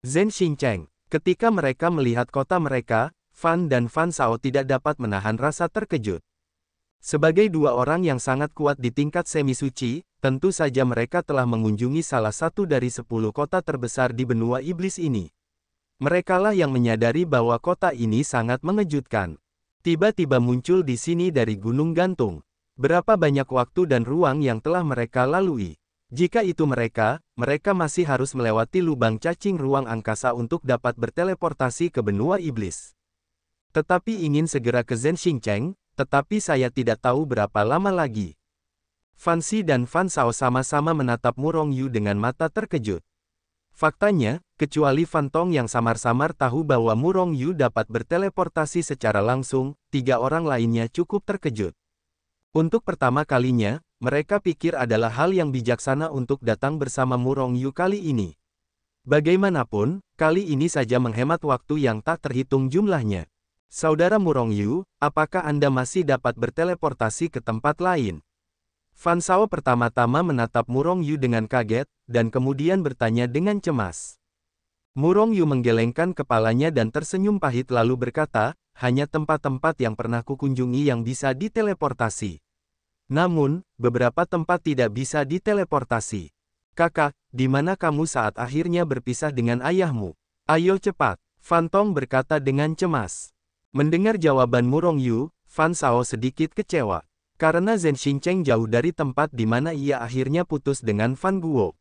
Zhen Xingcheng. Ketika mereka melihat kota mereka, Fan dan Fan Shao tidak dapat menahan rasa terkejut. Sebagai dua orang yang sangat kuat di tingkat semi suci, tentu saja mereka telah mengunjungi salah satu dari 10 kota terbesar di benua iblis ini. Merekalah yang menyadari bahwa kota ini sangat mengejutkan. Tiba-tiba muncul di sini dari gunung gantung. Berapa banyak waktu dan ruang yang telah mereka lalui. Jika itu mereka masih harus melewati lubang cacing ruang angkasa untuk dapat berteleportasi ke benua iblis. Tetapi ingin segera ke Zhen Xingcheng, tetapi saya tidak tahu berapa lama lagi. Fan Xi dan Fan Shao sama-sama menatap Mu Rongyu dengan mata terkejut. Faktanya, kecuali Fan Tong yang samar-samar tahu bahwa Mu Rongyu dapat berteleportasi secara langsung, 3 orang lainnya cukup terkejut. Untuk pertama kalinya, mereka pikir adalah hal yang bijaksana untuk datang bersama Mu Rongyu kali ini. Bagaimanapun, kali ini saja menghemat waktu yang tak terhitung jumlahnya. Saudara Mu Rongyu, apakah Anda masih dapat berteleportasi ke tempat lain? Fan Shao pertama-tama menatap Mu Rongyu dengan kaget, dan kemudian bertanya dengan cemas. Mu Rongyu menggelengkan kepalanya dan tersenyum pahit lalu berkata, hanya tempat-tempat yang pernah kukunjungi yang bisa diteleportasi. Namun, beberapa tempat tidak bisa diteleportasi. Kakak, di mana kamu saat akhirnya berpisah dengan ayahmu? Ayo cepat, Fan Tong berkata dengan cemas. Mendengar jawaban Mu Rongyu, Fan Shao sedikit kecewa. Karena Zhen Xingcheng jauh dari tempat di mana ia akhirnya putus dengan Fan Guo.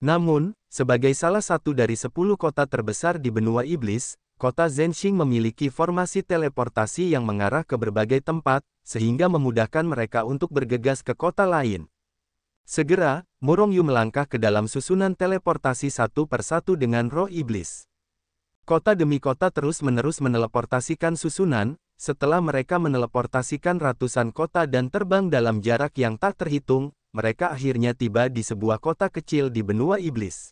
Namun, sebagai salah satu dari 10 kota terbesar di benua iblis, kota Zhenxing memiliki formasi teleportasi yang mengarah ke berbagai tempat, sehingga memudahkan mereka untuk bergegas ke kota lain. Segera, Mu Rongyu melangkah ke dalam susunan teleportasi satu persatu dengan roh iblis. Kota demi kota terus-menerus meneleportasikan susunan, setelah mereka meneleportasikan ratusan kota dan terbang dalam jarak yang tak terhitung, mereka akhirnya tiba di sebuah kota kecil di benua iblis.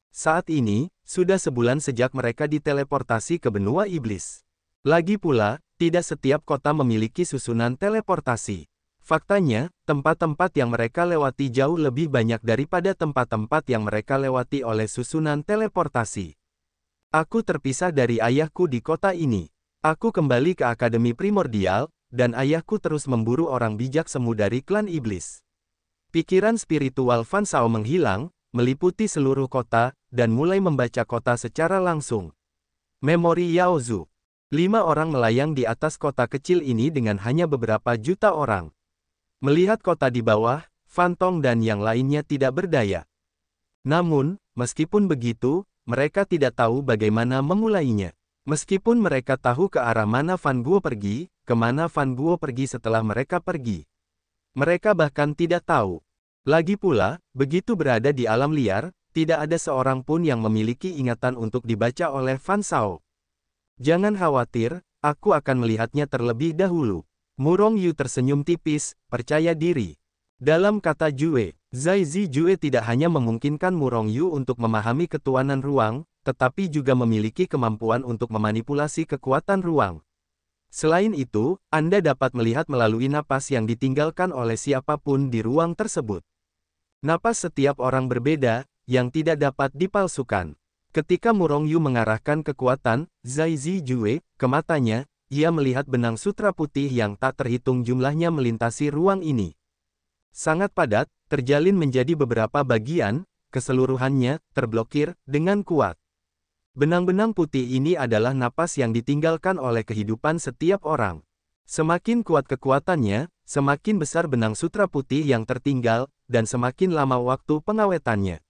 Saat ini, sudah sebulan sejak mereka diteleportasi ke benua iblis. Lagi pula, tidak setiap kota memiliki susunan teleportasi. Faktanya, tempat-tempat yang mereka lewati jauh lebih banyak daripada tempat-tempat yang mereka lewati oleh susunan teleportasi. Aku terpisah dari ayahku di kota ini. Aku kembali ke Akademi Primordial, dan ayahku terus memburu orang bijak semu dari klan iblis. Pikiran spiritual Fan Shao menghilang, meliputi seluruh kota, dan mulai membaca kota secara langsung. Memori Yao Zhu. 5 orang melayang di atas kota kecil ini dengan hanya beberapa juta orang. Melihat kota di bawah, Fan Tong dan yang lainnya tidak berdaya. Namun, meskipun begitu, mereka tidak tahu bagaimana memulainya. Meskipun mereka tahu ke arah mana Fan Guo pergi, kemana Fan Guo pergi setelah mereka pergi. Mereka bahkan tidak tahu. Lagi pula, begitu berada di alam liar, tidak ada seorang pun yang memiliki ingatan untuk dibaca oleh Fan Shao. Jangan khawatir, aku akan melihatnya terlebih dahulu. Mu Rongyu tersenyum tipis, percaya diri. Dalam kata Jue, Zai Zi Jue tidak hanya memungkinkan Mu Rongyu untuk memahami ketuanan ruang, tetapi juga memiliki kemampuan untuk memanipulasi kekuatan ruang. Selain itu, Anda dapat melihat melalui napas yang ditinggalkan oleh siapapun di ruang tersebut. Napas setiap orang berbeda, yang tidak dapat dipalsukan. Ketika Mu Rongyu mengarahkan kekuatan Zai Zi Jue ke matanya, ia melihat benang sutra putih yang tak terhitung jumlahnya melintasi ruang ini. Sangat padat, terjalin menjadi beberapa bagian, keseluruhannya terblokir dengan kuat. Benang-benang putih ini adalah napas yang ditinggalkan oleh kehidupan setiap orang. Semakin kuat kekuatannya, semakin besar benang sutra putih yang tertinggal, dan semakin lama waktu pengawetannya.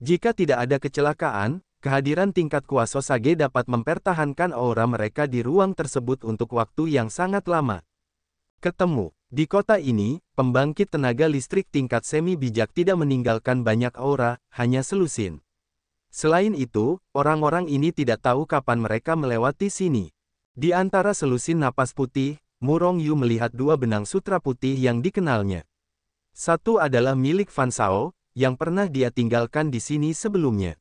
Jika tidak ada kecelakaan, kehadiran tingkat kuasa Sage dapat mempertahankan aura mereka di ruang tersebut untuk waktu yang sangat lama. Ketemu. Di kota ini, pembangkit tenaga listrik tingkat semi bijak tidak meninggalkan banyak aura, hanya selusin. Selain itu, orang-orang ini tidak tahu kapan mereka melewati sini. Di antara selusin napas putih, Mu Rongyu melihat 2 benang sutra putih yang dikenalnya. Satu adalah milik Fan Shao, yang pernah dia tinggalkan di sini sebelumnya.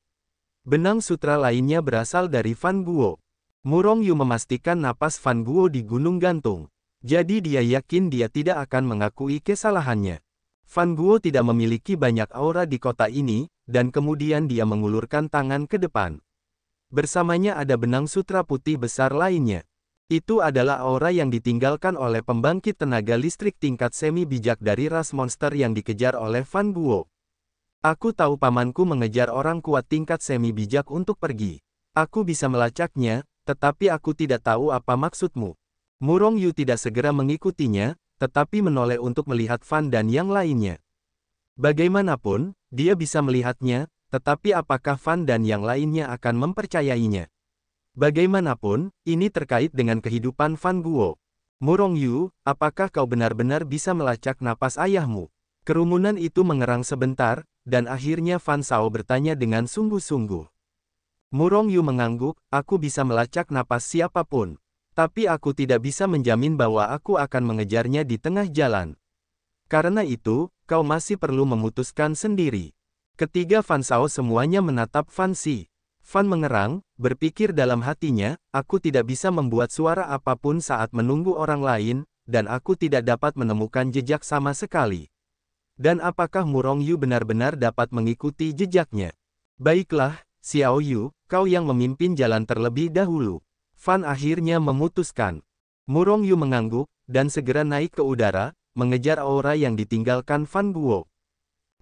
Benang sutra lainnya berasal dari Fan Guo. Mu Rongyu memastikan napas Fan Guo di gunung gantung. Jadi dia yakin dia tidak akan mengakui kesalahannya. Fan Guo tidak memiliki banyak aura di kota ini, dan kemudian dia mengulurkan tangan ke depan. Bersamanya ada benang sutra putih besar lainnya. Itu adalah aura yang ditinggalkan oleh pembangkit tenaga listrik tingkat semi bijak dari ras monster yang dikejar oleh Fan Guo. Aku tahu pamanku mengejar orang kuat tingkat semi bijak untuk pergi. Aku bisa melacaknya, tetapi aku tidak tahu apa maksudmu. Murong Yu tidak segera mengikutinya, tetapi menoleh untuk melihat Fan dan yang lainnya. Bagaimanapun, dia bisa melihatnya, tetapi apakah Fan dan yang lainnya akan mempercayainya? Bagaimanapun, ini terkait dengan kehidupan Fan Guo. Murong Yu, apakah kau benar-benar bisa melacak napas ayahmu? Kerumunan itu mengerang sebentar, dan akhirnya Fan Shao bertanya dengan sungguh-sungguh. Murong Yu mengangguk, aku bisa melacak napas siapapun. Tapi aku tidak bisa menjamin bahwa aku akan mengejarnya di tengah jalan. Karena itu, kau masih perlu memutuskan sendiri. Ketiga Fan Shao semuanya menatap Fan Xi. Fan mengerang, berpikir dalam hatinya, aku tidak bisa membuat suara apapun saat menunggu orang lain, dan aku tidak dapat menemukan jejak sama sekali. Dan apakah Murong Yu benar-benar dapat mengikuti jejaknya? Baiklah, Xiao Yu, kau yang memimpin jalan terlebih dahulu. Fan akhirnya memutuskan. Murong Yu mengangguk, dan segera naik ke udara, mengejar aura yang ditinggalkan Fan Guo.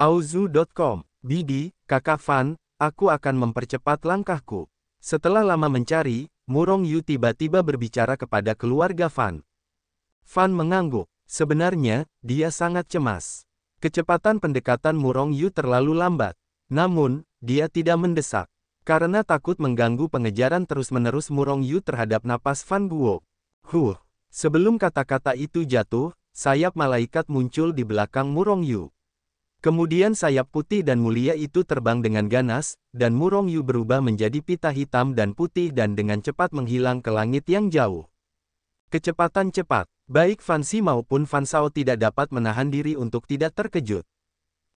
Auzu.com, Bidi, kakak Fan, aku akan mempercepat langkahku. Setelah lama mencari, Murong Yu tiba-tiba berbicara kepada keluarga Fan. Fan mengangguk. Sebenarnya, dia sangat cemas. Kecepatan pendekatan Murong Yu terlalu lambat. Namun, dia tidak mendesak. Karena takut mengganggu pengejaran terus-menerus Murong Yu terhadap napas Fan Guo. Sebelum kata-kata itu jatuh, sayap malaikat muncul di belakang Murong Yu. Kemudian sayap putih dan mulia itu terbang dengan ganas, dan Murong Yu berubah menjadi pita hitam dan putih dan dengan cepat menghilang ke langit yang jauh. Kecepatan cepat. Baik Fan Xi maupun Fan Shao tidak dapat menahan diri untuk tidak terkejut.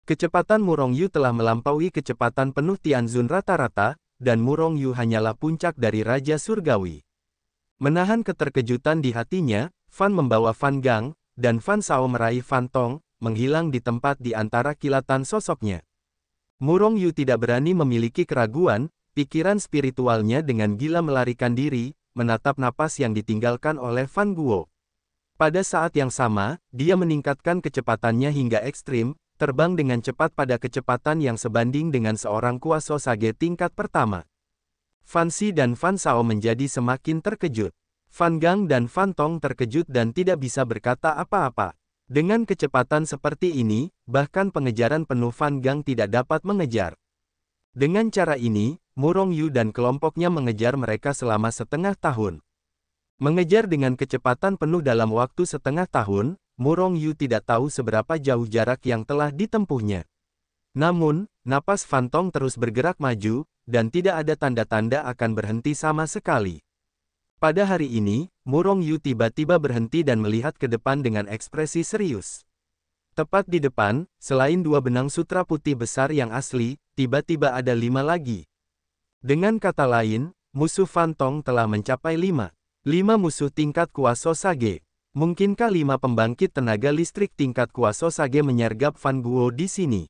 Kecepatan Murong Yu telah melampaui kecepatan penuh Tianzun rata-rata, dan Murong Yu hanyalah puncak dari Raja Surgawi. Menahan keterkejutan di hatinya, Fan membawa Fan Gang, dan Fan Shao meraih Fan Tong, menghilang di tempat di antara kilatan sosoknya. Murong Yu tidak berani memiliki keraguan, pikiran spiritualnya dengan gila melarikan diri, menatap napas yang ditinggalkan oleh Fan Guo. Pada saat yang sama, dia meningkatkan kecepatannya hingga ekstrim, terbang dengan cepat pada kecepatan yang sebanding dengan seorang kuasa Sage tingkat pertama. Fan Xi dan Fan Shao menjadi semakin terkejut. Fan Gang dan Fan Tong terkejut dan tidak bisa berkata apa-apa. Dengan kecepatan seperti ini, bahkan pengejaran penuh Fan Gang tidak dapat mengejar. Dengan cara ini, Murong Yu dan kelompoknya mengejar mereka selama setengah tahun. Mengejar dengan kecepatan penuh dalam waktu setengah tahun, Murong Yu tidak tahu seberapa jauh jarak yang telah ditempuhnya. Namun, napas Fan Tong terus bergerak maju, dan tidak ada tanda-tanda akan berhenti sama sekali. Pada hari ini, Murong Yu tiba-tiba berhenti dan melihat ke depan dengan ekspresi serius. Tepat di depan, selain dua benang sutra putih besar yang asli, tiba-tiba ada 5 lagi. Dengan kata lain, musuh Fan Tong telah mencapai 5 musuh tingkat kuasa Sage. Mungkinkah 5 pembangkit tenaga listrik tingkat kuasa Sage menyergap Fan Guo di sini?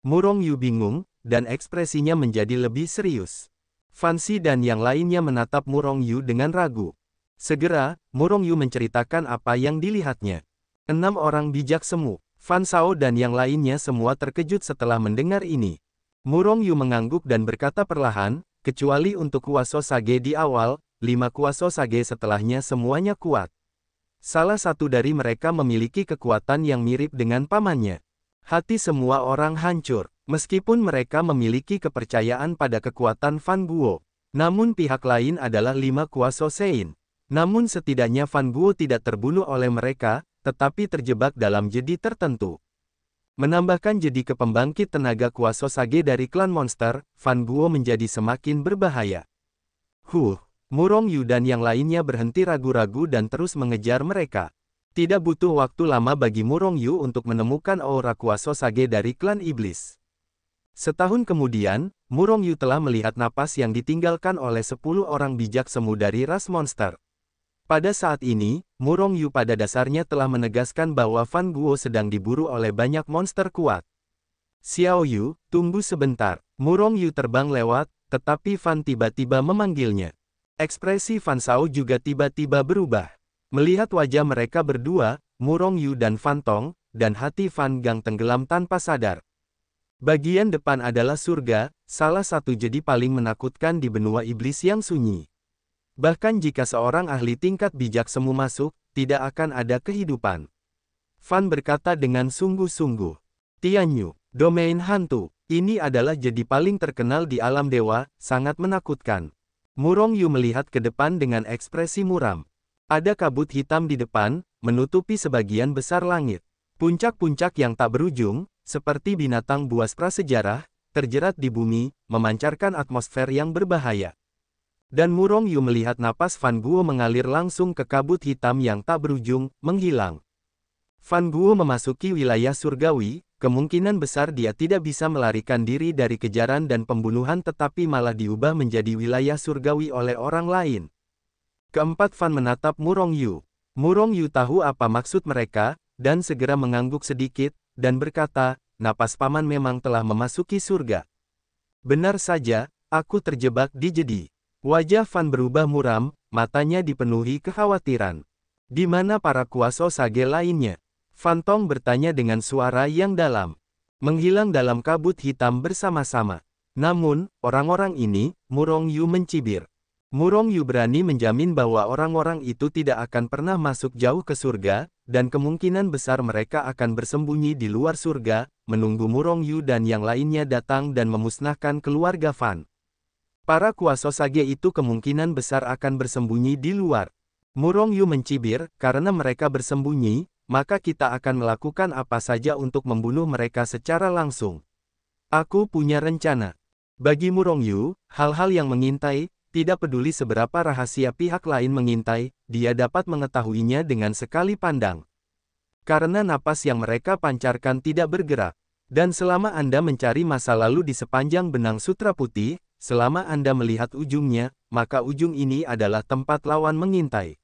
Murong Yu bingung, dan ekspresinya menjadi lebih serius. Fan Xi dan yang lainnya menatap Murong Yu dengan ragu. Segera, Murong Yu menceritakan apa yang dilihatnya. 6 orang bijak semu, Fan Shao dan yang lainnya semua terkejut setelah mendengar ini. Murong Yu mengangguk dan berkata perlahan, kecuali untuk kuasa Sage di awal, 5 kuasa Sage setelahnya semuanya kuat. Salah satu dari mereka memiliki kekuatan yang mirip dengan pamannya. Hati semua orang hancur. Meskipun mereka memiliki kepercayaan pada kekuatan Fan Guo, namun pihak lain adalah 5 kuasa Sein. Namun setidaknya Fan Guo tidak terbunuh oleh mereka, tetapi terjebak dalam jedi tertentu. Menambahkan jedi ke pembangkit tenaga kuasa Sage dari klan monster, Fan Guo menjadi semakin berbahaya. Murong Yu dan yang lainnya berhenti ragu-ragu dan terus mengejar mereka. Tidak butuh waktu lama bagi Murong Yu untuk menemukan aura kuasa Sage dari klan iblis. Setahun kemudian, Murong Yu telah melihat napas yang ditinggalkan oleh 10 orang bijak semu dari ras monster. Pada saat ini, Murong Yu pada dasarnya telah menegaskan bahwa Fan Guo sedang diburu oleh banyak monster kuat. Xiao Yu, tunggu sebentar. Murong Yu terbang lewat, tetapi Fan tiba-tiba memanggilnya. Ekspresi Fan Shao juga tiba-tiba berubah. Melihat wajah mereka berdua, Murong Yu dan Fan Tong, dan hati Fan Gang tenggelam tanpa sadar. Bagian depan adalah surga, salah satu jadi paling menakutkan di benua iblis yang sunyi. Bahkan jika seorang ahli tingkat bijak semu masuk, tidak akan ada kehidupan. Fan berkata dengan sungguh-sungguh. Tianyu, domain hantu, ini adalah jadi paling terkenal di alam dewa, sangat menakutkan. Murong Yu melihat ke depan dengan ekspresi muram. Ada kabut hitam di depan, menutupi sebagian besar langit. Puncak-puncak yang tak berujung, seperti binatang buas prasejarah, terjerat di bumi, memancarkan atmosfer yang berbahaya. Dan Murong Yu melihat napas Fan Guo mengalir langsung ke kabut hitam yang tak berujung, menghilang. Fan Guo memasuki wilayah surgawi, kemungkinan besar dia tidak bisa melarikan diri dari kejaran dan pembunuhan tetapi malah diubah menjadi wilayah surgawi oleh orang lain. Keempat Fan menatap Murong Yu. Murong Yu tahu apa maksud mereka, dan segera mengangguk sedikit, dan berkata, napas paman memang telah memasuki surga. Benar saja, aku terjebak di jedi. Wajah Fan berubah muram, matanya dipenuhi kekhawatiran. Di mana para kuasa sage lainnya? Fan Tong bertanya dengan suara yang dalam. Menghilang dalam kabut hitam bersama-sama. Namun, orang-orang ini, Murong Yu mencibir. Murong Yu berani menjamin bahwa orang-orang itu tidak akan pernah masuk jauh ke surga, dan kemungkinan besar mereka akan bersembunyi di luar surga, menunggu Murong Yu dan yang lainnya datang dan memusnahkan keluarga Fan. Para kuasa sage itu kemungkinan besar akan bersembunyi di luar. Murong Yu mencibir, karena mereka bersembunyi, maka kita akan melakukan apa saja untuk membunuh mereka secara langsung. Aku punya rencana. Bagi Murong Yu, hal-hal yang mengintai, tidak peduli seberapa rahasia pihak lain mengintai, dia dapat mengetahuinya dengan sekali pandang. Karena napas yang mereka pancarkan tidak bergerak. Dan selama Anda mencari masa lalu di sepanjang benang sutra putih, selama Anda melihat ujungnya, maka ujung ini adalah tempat lawan mengintai.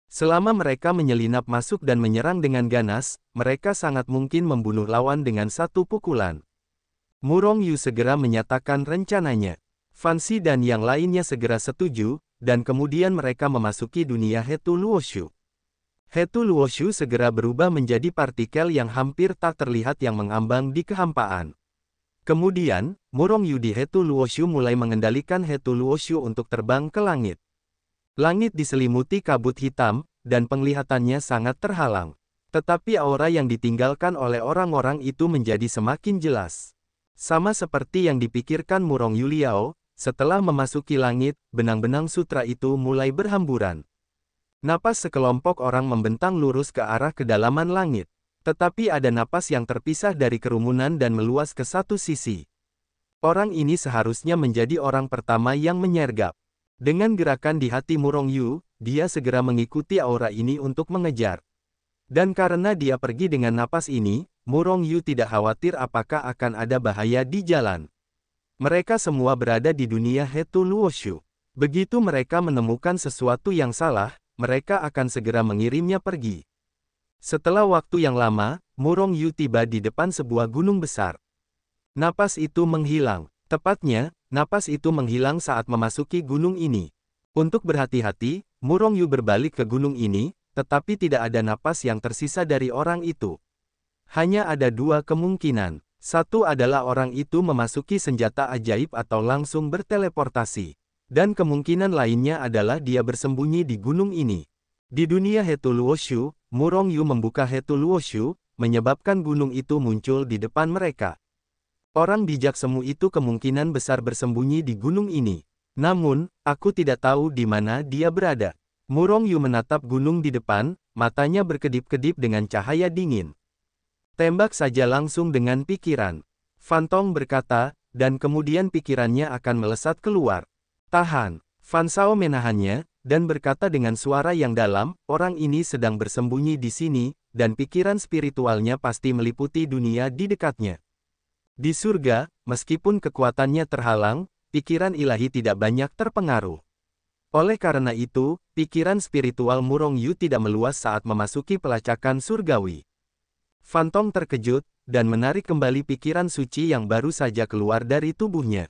Selama mereka menyelinap masuk dan menyerang dengan ganas, mereka sangat mungkin membunuh lawan dengan satu pukulan. Murong Yu segera menyatakan rencananya. Fan Xi dan yang lainnya segera setuju, dan kemudian mereka memasuki dunia Hetu Luoshu. Hetu Luoshu segera berubah menjadi partikel yang hampir tak terlihat yang mengambang di kehampaan. Kemudian, Murong Yu di Hetu Luoshu mulai mengendalikan Hetu Luoshu untuk terbang ke langit. Langit diselimuti kabut hitam, dan penglihatannya sangat terhalang. Tetapi aura yang ditinggalkan oleh orang-orang itu menjadi semakin jelas. Sama seperti yang dipikirkan Murong Yu Liao, setelah memasuki langit, benang-benang sutra itu mulai berhamburan. Napas sekelompok orang membentang lurus ke arah kedalaman langit. Tetapi ada napas yang terpisah dari kerumunan dan meluas ke satu sisi. Orang ini seharusnya menjadi orang pertama yang menyergap. Dengan gerakan di hati Murong Yu, dia segera mengikuti aura ini untuk mengejar. Dan karena dia pergi dengan napas ini, Murong Yu tidak khawatir apakah akan ada bahaya di jalan. Mereka semua berada di dunia Hetu Luoshu. Begitu mereka menemukan sesuatu yang salah, mereka akan segera mengirimnya pergi. Setelah waktu yang lama, Murong Yu tiba di depan sebuah gunung besar. Napas itu menghilang. Tepatnya, napas itu menghilang saat memasuki gunung ini. Untuk berhati-hati, Murong Yu berbalik ke gunung ini, tetapi tidak ada napas yang tersisa dari orang itu. Hanya ada dua kemungkinan. Satu adalah orang itu memasuki senjata ajaib atau langsung berteleportasi. Dan kemungkinan lainnya adalah dia bersembunyi di gunung ini. Di dunia Hetu Luoshu, Murong Yu membuka Hetu Luoshu, menyebabkan gunung itu muncul di depan mereka. Orang bijak semu itu kemungkinan besar bersembunyi di gunung ini. Namun, aku tidak tahu di mana dia berada. Murong Yu menatap gunung di depan, matanya berkedip-kedip dengan cahaya dingin. Tembak saja langsung dengan pikiran. Fan Tong berkata, dan kemudian pikirannya akan melesat keluar. Tahan. Fan Shao menahannya, dan berkata dengan suara yang dalam, orang ini sedang bersembunyi di sini, dan pikiran spiritualnya pasti meliputi dunia di dekatnya. Di surga, meskipun kekuatannya terhalang, pikiran ilahi tidak banyak terpengaruh. Oleh karena itu, pikiran spiritual Murong Yu tidak meluas saat memasuki pelacakan surgawi. Fan Tong terkejut, dan menarik kembali pikiran suci yang baru saja keluar dari tubuhnya.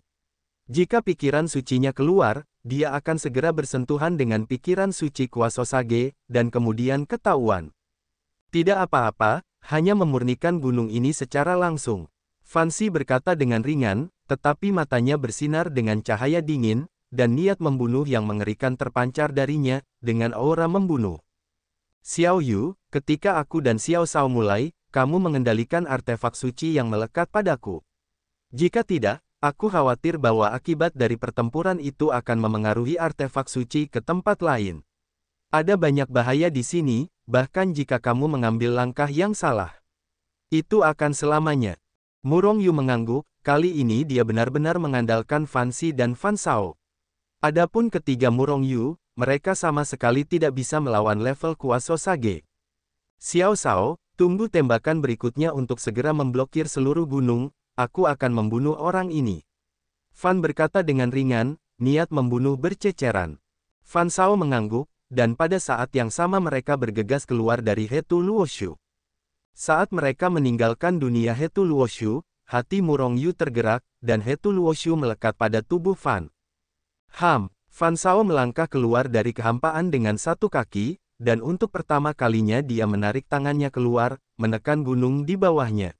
Jika pikiran sucinya keluar, dia akan segera bersentuhan dengan pikiran suci Kuasosage, dan kemudian ketahuan. Tidak apa-apa, hanya memurnikan gunung ini secara langsung. Fan Xi berkata dengan ringan, tetapi matanya bersinar dengan cahaya dingin, dan niat membunuh yang mengerikan terpancar darinya, dengan aura membunuh. Xiao Yu, ketika aku dan Xiao Shao mulai, kamu mengendalikan artefak suci yang melekat padaku. Jika tidak, aku khawatir bahwa akibat dari pertempuran itu akan memengaruhi artefak suci ke tempat lain. Ada banyak bahaya di sini, bahkan jika kamu mengambil langkah yang salah. Itu akan selamanya. Murong Yu mengangguk, kali ini dia benar-benar mengandalkan Fan Xi dan Fan Shao. Adapun ketiga Murong Yu, mereka sama sekali tidak bisa melawan level Kuasosage. Xiao Shao, tunggu tembakan berikutnya untuk segera memblokir seluruh gunung. Aku akan membunuh orang ini. Fan berkata dengan ringan, niat membunuh berceceran. Fan Shao mengangguk, dan pada saat yang sama mereka bergegas keluar dari Hetu Luoshu. Saat mereka meninggalkan dunia Hetu Luoshu, hati Murong Yu tergerak, dan Hetu Luoshu melekat pada tubuh Fan. Fan Shao melangkah keluar dari kehampaan dengan satu kaki, dan untuk pertama kalinya dia menarik tangannya keluar, menekan gunung di bawahnya.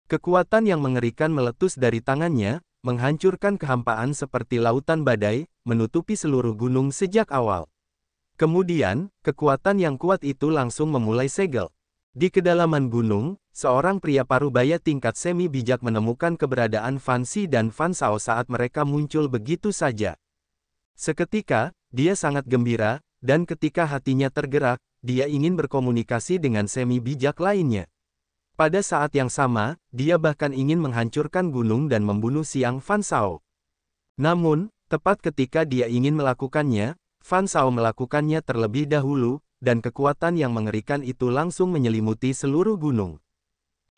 Kekuatan yang mengerikan meletus dari tangannya, menghancurkan kehampaan seperti lautan badai, menutupi seluruh gunung sejak awal. Kemudian, kekuatan yang kuat itu langsung memulai segel. Di kedalaman gunung, seorang pria parubaya tingkat semi bijak menemukan keberadaan Fan Xi dan Fan Shao saat mereka muncul begitu saja. Seketika, dia sangat gembira, dan ketika hatinya tergerak, dia ingin berkomunikasi dengan semi bijak lainnya. Pada saat yang sama, dia bahkan ingin menghancurkan gunung dan membunuh Xiang Fan Shao. Namun, tepat ketika dia ingin melakukannya, Fan Shao melakukannya terlebih dahulu, dan kekuatan yang mengerikan itu langsung menyelimuti seluruh gunung.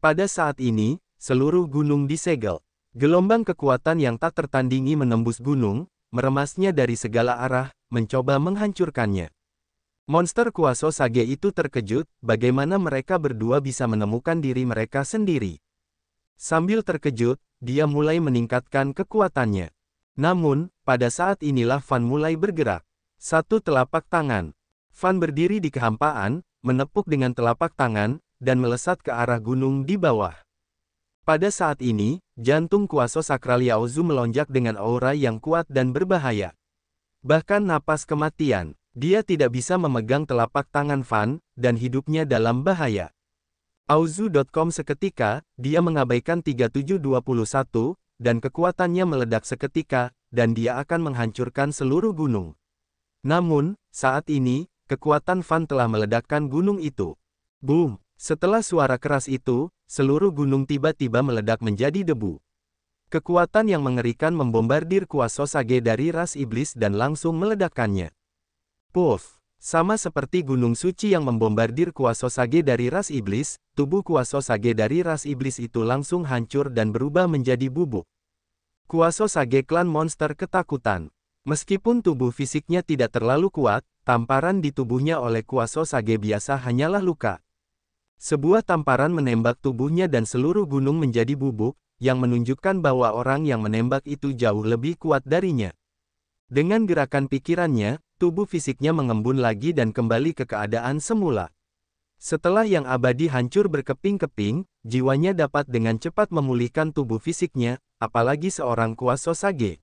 Pada saat ini, seluruh gunung disegel. Gelombang kekuatan yang tak tertandingi menembus gunung, meremasnya dari segala arah, mencoba menghancurkannya. Monster Kuasosage itu terkejut, bagaimana mereka berdua bisa menemukan diri mereka sendiri. Sambil terkejut, dia mulai meningkatkan kekuatannya. Namun, pada saat inilah Fan mulai bergerak. Satu telapak tangan. Fan berdiri di kehampaan, menepuk dengan telapak tangan, dan melesat ke arah gunung di bawah. Pada saat ini, jantung Kuaso Sakral Yaozu melonjak dengan aura yang kuat dan berbahaya. Bahkan napas kematian. Dia tidak bisa memegang telapak tangan Fan, dan hidupnya dalam bahaya. Aozu.com seketika, dia mengabaikan 3721, dan kekuatannya meledak seketika, dan dia akan menghancurkan seluruh gunung. Namun, saat ini, kekuatan Fan telah meledakkan gunung itu. Boom! Setelah suara keras itu, seluruh gunung tiba-tiba meledak menjadi debu. Kekuatan yang mengerikan membombardir Kuasosage dari ras iblis dan langsung meledakkannya. Puff! Sama seperti gunung suci yang membombardir Kuasosage dari ras iblis, tubuh Kuasosage dari ras iblis itu langsung hancur dan berubah menjadi bubuk. Kuasosage klan monster ketakutan. Meskipun tubuh fisiknya tidak terlalu kuat, tamparan di tubuhnya oleh Kuasosage biasa hanyalah luka. Sebuah tamparan menembak tubuhnya dan seluruh gunung menjadi bubuk, yang menunjukkan bahwa orang yang menembak itu jauh lebih kuat darinya. Dengan gerakan pikirannya, tubuh fisiknya mengembun lagi dan kembali ke keadaan semula. Setelah yang abadi hancur berkeping-keping, jiwanya dapat dengan cepat memulihkan tubuh fisiknya, apalagi seorang Kuasosage.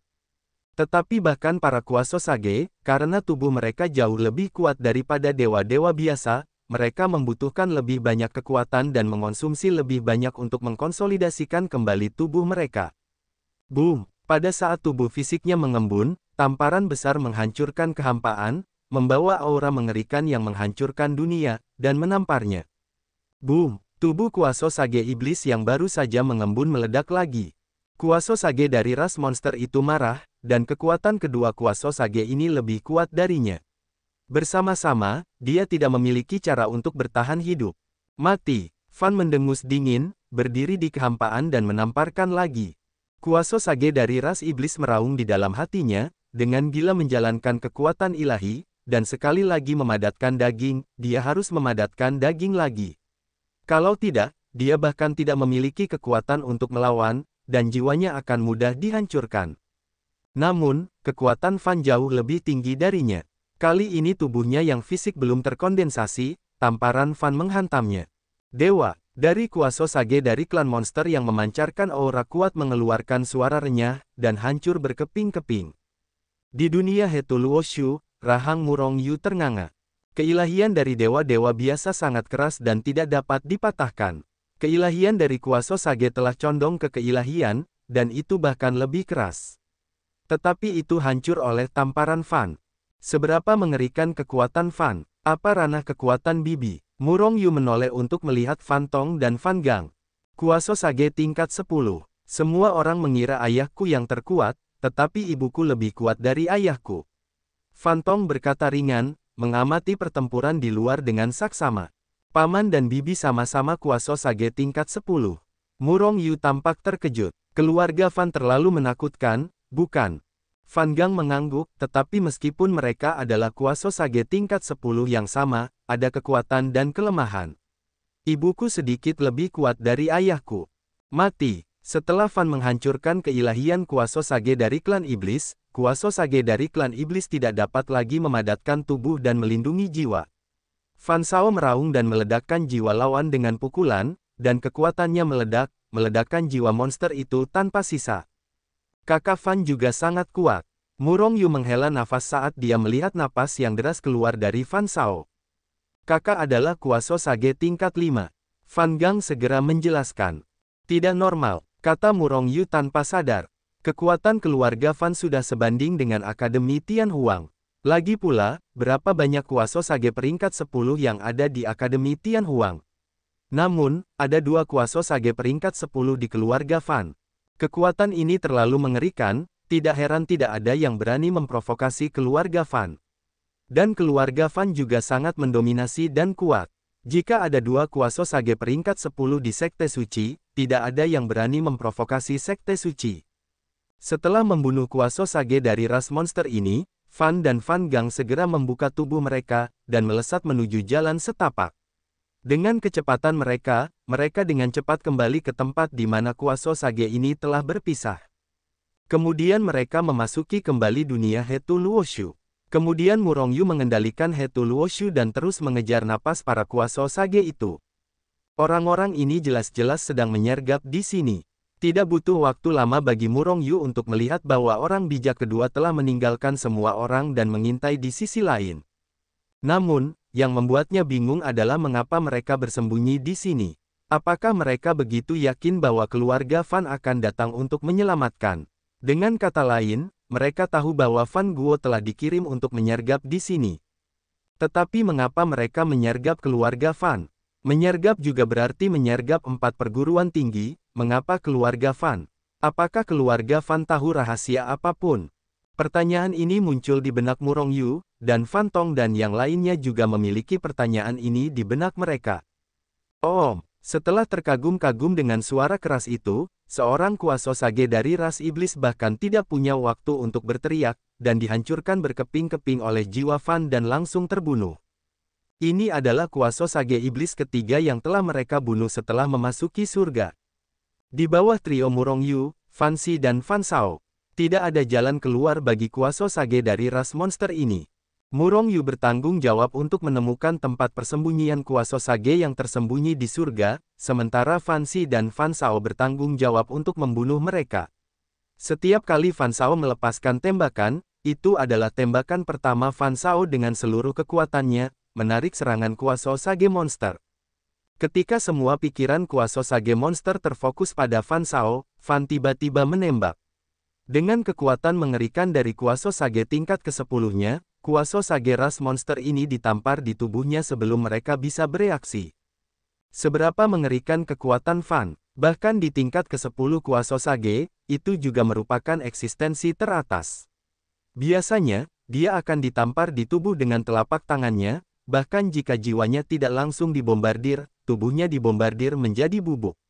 Tetapi bahkan para Kuasosage, karena tubuh mereka jauh lebih kuat daripada dewa-dewa biasa, mereka membutuhkan lebih banyak kekuatan dan mengonsumsi lebih banyak untuk mengkonsolidasikan kembali tubuh mereka. Boom! Pada saat tubuh fisiknya mengembun, tamparan besar menghancurkan kehampaan, membawa aura mengerikan yang menghancurkan dunia, dan menamparnya. Boom! Tubuh Kuasosage iblis yang baru saja mengembun meledak lagi. Kuasosage dari ras monster itu marah, dan kekuatan kedua Kuasosage ini lebih kuat darinya. Bersama-sama, dia tidak memiliki cara untuk bertahan hidup. Mati! Fan mendengus dingin, berdiri di kehampaan dan menamparkan lagi. Kuasosage dari ras iblis meraung di dalam hatinya, dengan gila menjalankan kekuatan ilahi, dan sekali lagi memadatkan daging, dia harus memadatkan daging lagi. Kalau tidak, dia bahkan tidak memiliki kekuatan untuk melawan, dan jiwanya akan mudah dihancurkan. Namun, kekuatan Fan jauh lebih tinggi darinya. Kali ini tubuhnya yang fisik belum terkondensasi, tamparan Fan menghantamnya. Dewa, dari kuasa Sage dari klan monster yang memancarkan aura kuat mengeluarkan suara renyah, dan hancur berkeping-keping. Di dunia Hetuluoshu, rahang Murong Yu ternganga. Keilahian dari dewa-dewa biasa sangat keras dan tidak dapat dipatahkan. Keilahian dari kuasa Sage telah condong ke keilahian, dan itu bahkan lebih keras. Tetapi itu hancur oleh tamparan Fan. Seberapa mengerikan kekuatan Fan? Apa ranah kekuatan Bibi? Murong Yu menoleh untuk melihat Fan Tong dan Fan Gang. Kuasa Sage tingkat 10. Semua orang mengira ayahku yang terkuat, tetapi ibuku lebih kuat dari ayahku. Fan Tong berkata ringan, mengamati pertempuran di luar dengan saksama. Paman dan Bibi sama-sama kuasa Sage tingkat 10. Murong Yu tampak terkejut. Keluarga Fan terlalu menakutkan, bukan? Fan Gang mengangguk, tetapi meskipun mereka adalah kuasa Sage tingkat 10 yang sama, ada kekuatan dan kelemahan. Ibuku sedikit lebih kuat dari ayahku. Mati. Setelah Fan menghancurkan keilahian kuasa Sage dari klan iblis, kuasa Sage dari klan iblis tidak dapat lagi memadatkan tubuh dan melindungi jiwa. Fan Shao meraung dan meledakkan jiwa lawan dengan pukulan, dan kekuatannya meledakkan jiwa monster itu tanpa sisa. Kakak Fan juga sangat kuat. Murong Yu menghela nafas saat dia melihat napas yang deras keluar dari Fan Shao. Kakak adalah kuasa Sage tingkat 5. Fan Gang segera menjelaskan. Tidak normal, kata Murong Yu tanpa sadar. Kekuatan keluarga Fan sudah sebanding dengan Akademi Tianhuang. Lagi pula, berapa banyak kuasa Sage peringkat 10 yang ada di Akademi Tianhuang? Namun, ada 2 kuasa Sage peringkat 10 di keluarga Fan. Kekuatan ini terlalu mengerikan, tidak heran tidak ada yang berani memprovokasi keluarga Fan. Dan keluarga Fan juga sangat mendominasi dan kuat. Jika ada 2 kuasa Sage peringkat 10 di Sekte Suci, tidak ada yang berani memprovokasi Sekte Suci. Setelah membunuh kuasa Sage dari ras monster ini, Fan dan Fan Gang segera membuka tubuh mereka, dan melesat menuju jalan setapak. Dengan kecepatan mereka dengan cepat kembali ke tempat di mana kuasa Sage ini telah berpisah. Kemudian mereka memasuki kembali dunia Hetuluoshu. Kemudian Murong Yu mengendalikan Hetuluoshu dan terus mengejar napas para kuasa Sage itu. Orang-orang ini jelas-jelas sedang menyergap di sini. Tidak butuh waktu lama bagi Murong Yu untuk melihat bahwa orang bijak kedua telah meninggalkan semua orang dan mengintai di sisi lain. Namun, yang membuatnya bingung adalah mengapa mereka bersembunyi di sini. Apakah mereka begitu yakin bahwa keluarga Fan akan datang untuk menyelamatkan? Dengan kata lain, mereka tahu bahwa Fan Guo telah dikirim untuk menyergap di sini. Tetapi mengapa mereka menyergap keluarga Fan? Menyergap juga berarti menyergap 4 perguruan tinggi. Mengapa keluarga Fan? Apakah keluarga Fan tahu rahasia apapun? Pertanyaan ini muncul di benak Murong Yu, dan Fan Tong dan yang lainnya juga memiliki pertanyaan ini di benak mereka. Setelah terkagum-kagum dengan suara keras itu, seorang kuasa Sage dari ras iblis bahkan tidak punya waktu untuk berteriak, dan dihancurkan berkeping-keping oleh jiwa Fan dan langsung terbunuh. Ini adalah kuasa Sage iblis ketiga yang telah mereka bunuh setelah memasuki surga. Di bawah trio Murong Yu, Fan Xi dan Fan Shao, tidak ada jalan keluar bagi kuasa Sage dari ras monster ini. Murong Yu bertanggung jawab untuk menemukan tempat persembunyian kuasa Sage yang tersembunyi di surga, sementara Fan Xi dan Fan Shao bertanggung jawab untuk membunuh mereka. Setiap kali Fan Shao melepaskan tembakan, itu adalah tembakan pertama Fan Shao dengan seluruh kekuatannya, menarik serangan kuasa Sage monster. Ketika semua pikiran kuasa Sage monster terfokus pada Fan Shao, Fan tiba-tiba menembak. Dengan kekuatan mengerikan dari kuasa Sage tingkat ke-10-nya, kuasa Sage ras monster ini ditampar di tubuhnya sebelum mereka bisa bereaksi. Seberapa mengerikan kekuatan Fan, bahkan di tingkat ke-10 kuasa Sage, itu juga merupakan eksistensi teratas. Biasanya, dia akan ditampar di tubuh dengan telapak tangannya, bahkan jika jiwanya tidak langsung dibombardir, tubuhnya dibombardir menjadi bubuk.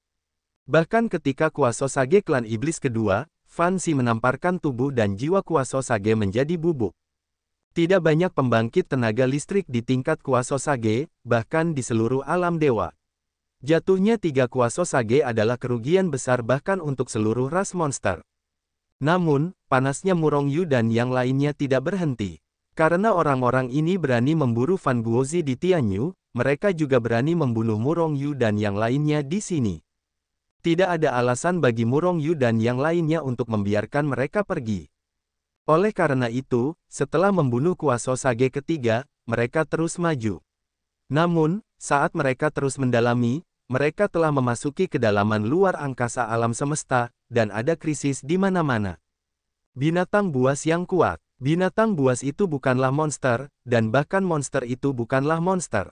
Bahkan ketika kuasa Sage klan iblis kedua, Fan Xi menamparkan tubuh dan jiwa kuasa Sage menjadi bubuk. Tidak banyak pembangkit tenaga listrik di tingkat kuasa Sage, bahkan di seluruh alam dewa. Jatuhnya 3 kuasa Sage adalah kerugian besar bahkan untuk seluruh ras monster. Namun, panasnya Murong Yu dan yang lainnya tidak berhenti. Karena orang-orang ini berani memburu Fan Guozi di Tianyu, mereka juga berani membunuh Murong Yu dan yang lainnya di sini. Tidak ada alasan bagi Murong Yu dan yang lainnya untuk membiarkan mereka pergi. Oleh karena itu, setelah membunuh Kuaso Sage ketiga, mereka terus maju. Namun, saat mereka terus mendalami, mereka telah memasuki kedalaman luar angkasa alam semesta, dan ada krisis di mana-mana. Binatang buas yang kuat. Binatang buas itu bukanlah monster, dan bahkan monster itu bukanlah monster.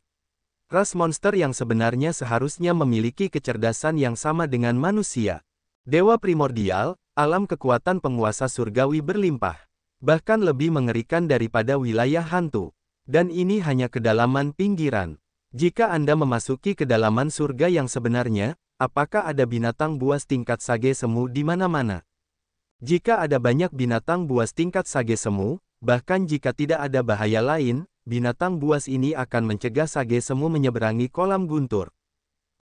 Ras monster yang sebenarnya seharusnya memiliki kecerdasan yang sama dengan manusia. Dewa primordial, alam kekuatan penguasa surgawi berlimpah. Bahkan lebih mengerikan daripada wilayah hantu. Dan ini hanya kedalaman pinggiran. Jika Anda memasuki kedalaman surga yang sebenarnya, apakah ada binatang buas tingkat sage semu di mana-mana? Jika ada banyak binatang buas tingkat sage semu, bahkan jika tidak ada bahaya lain, binatang buas ini akan mencegah sage semu menyeberangi kolam guntur.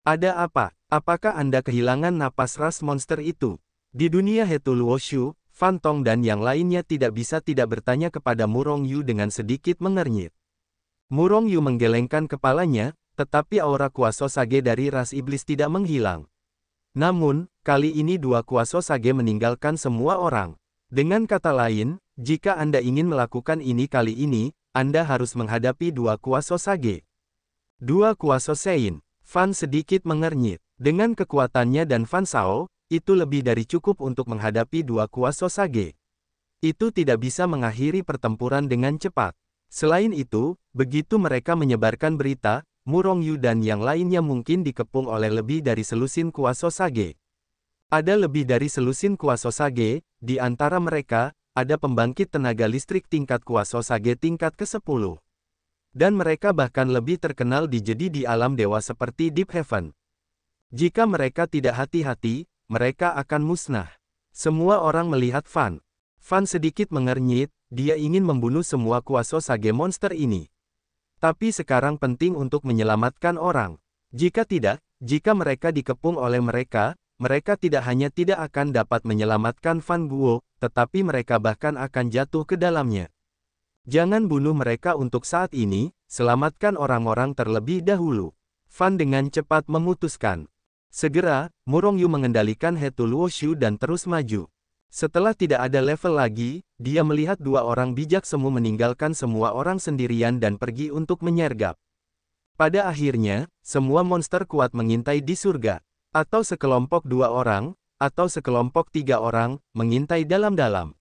Ada apa? Apakah Anda kehilangan napas ras monster itu? Di dunia Hetu Luoshu, Fan Tong dan yang lainnya tidak bisa tidak bertanya kepada Murong Yu dengan sedikit mengernyit. Murong Yu menggelengkan kepalanya, tetapi aura kuaso sage dari ras iblis tidak menghilang. Namun, kali ini dua kuaso sage meninggalkan semua orang. Dengan kata lain, jika Anda ingin melakukan ini kali ini, Anda harus menghadapi dua kuaso sage. Dua kuaso sein. Fan sedikit mengernyit. Dengan kekuatannya dan Fan Shao, itu lebih dari cukup untuk menghadapi dua kuaso sage. Itu tidak bisa mengakhiri pertempuran dengan cepat. Selain itu, begitu mereka menyebarkan berita, Murong Yu dan yang lainnya mungkin dikepung oleh lebih dari selusin kuaso sage. Ada lebih dari selusin kuaso sage, di antara mereka, ada pembangkit tenaga listrik tingkat kuaso sage tingkat ke-10. Dan mereka bahkan lebih terkenal di alam dewa seperti Deep Heaven. Jika mereka tidak hati-hati, mereka akan musnah. Semua orang melihat Fan. Fan sedikit mengernyit, dia ingin membunuh semua kuaso sage monster ini. Tapi sekarang penting untuk menyelamatkan orang. Jika tidak, jika mereka dikepung oleh mereka tidak hanya tidak akan dapat menyelamatkan Fan Guo, tetapi mereka bahkan akan jatuh ke dalamnya. Jangan bunuh mereka untuk saat ini, selamatkan orang-orang terlebih dahulu. Fan dengan cepat memutuskan. Segera, Murong Yu mengendalikan Hetu Luoshu dan terus maju. Setelah tidak ada level lagi, dia melihat dua orang bijak semu meninggalkan semua orang sendirian dan pergi untuk menyergap. Pada akhirnya, semua monster kuat mengintai di surga. Atau sekelompok dua orang, atau sekelompok tiga orang, mengintai dalam-dalam.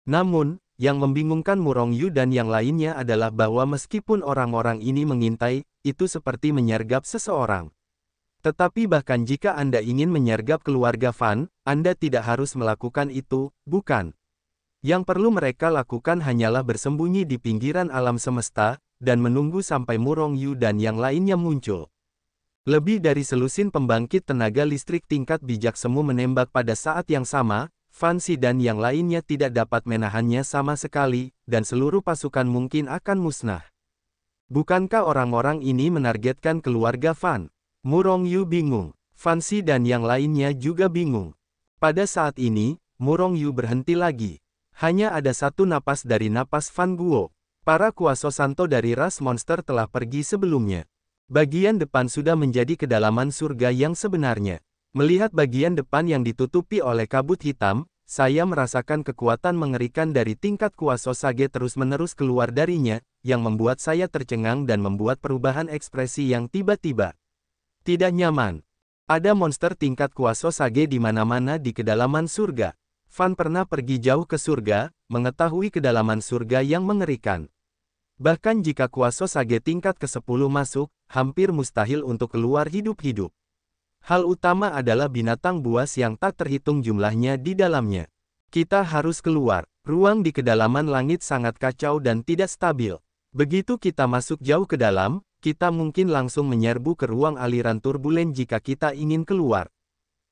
Namun, yang membingungkan Murong Yu dan yang lainnya adalah bahwa meskipun orang-orang ini mengintai, itu seperti menyergap seseorang. Tetapi bahkan jika Anda ingin menyergap keluarga Fan, Anda tidak harus melakukan itu, bukan? Yang perlu mereka lakukan hanyalah bersembunyi di pinggiran alam semesta, dan menunggu sampai Murong Yu dan yang lainnya muncul. Lebih dari selusin pembangkit tenaga listrik tingkat bijak semu menembak pada saat yang sama, Fan Si dan yang lainnya tidak dapat menahannya sama sekali, dan seluruh pasukan mungkin akan musnah. Bukankah orang-orang ini menargetkan keluarga Fan? Murong Yu bingung. Fan Si dan yang lainnya juga bingung. Pada saat ini, Murong Yu berhenti lagi. Hanya ada satu napas dari napas Fan Guo. Para kuaso santo dari ras monster telah pergi sebelumnya. Bagian depan sudah menjadi kedalaman surga yang sebenarnya. Melihat bagian depan yang ditutupi oleh kabut hitam, saya merasakan kekuatan mengerikan dari tingkat kuaso sage terus-menerus keluar darinya, yang membuat saya tercengang dan membuat perubahan ekspresi yang tiba-tiba. Tidak nyaman. Ada monster tingkat kuaso sage di mana-mana di kedalaman surga. Fan pernah pergi jauh ke surga, mengetahui kedalaman surga yang mengerikan. Bahkan jika kuaso sage tingkat ke-10 masuk, hampir mustahil untuk keluar hidup-hidup. Hal utama adalah binatang buas yang tak terhitung jumlahnya di dalamnya. Kita harus keluar. Ruang di kedalaman langit sangat kacau dan tidak stabil. Begitu kita masuk jauh ke dalam, kita mungkin langsung menyerbu ke ruang aliran turbulen jika kita ingin keluar.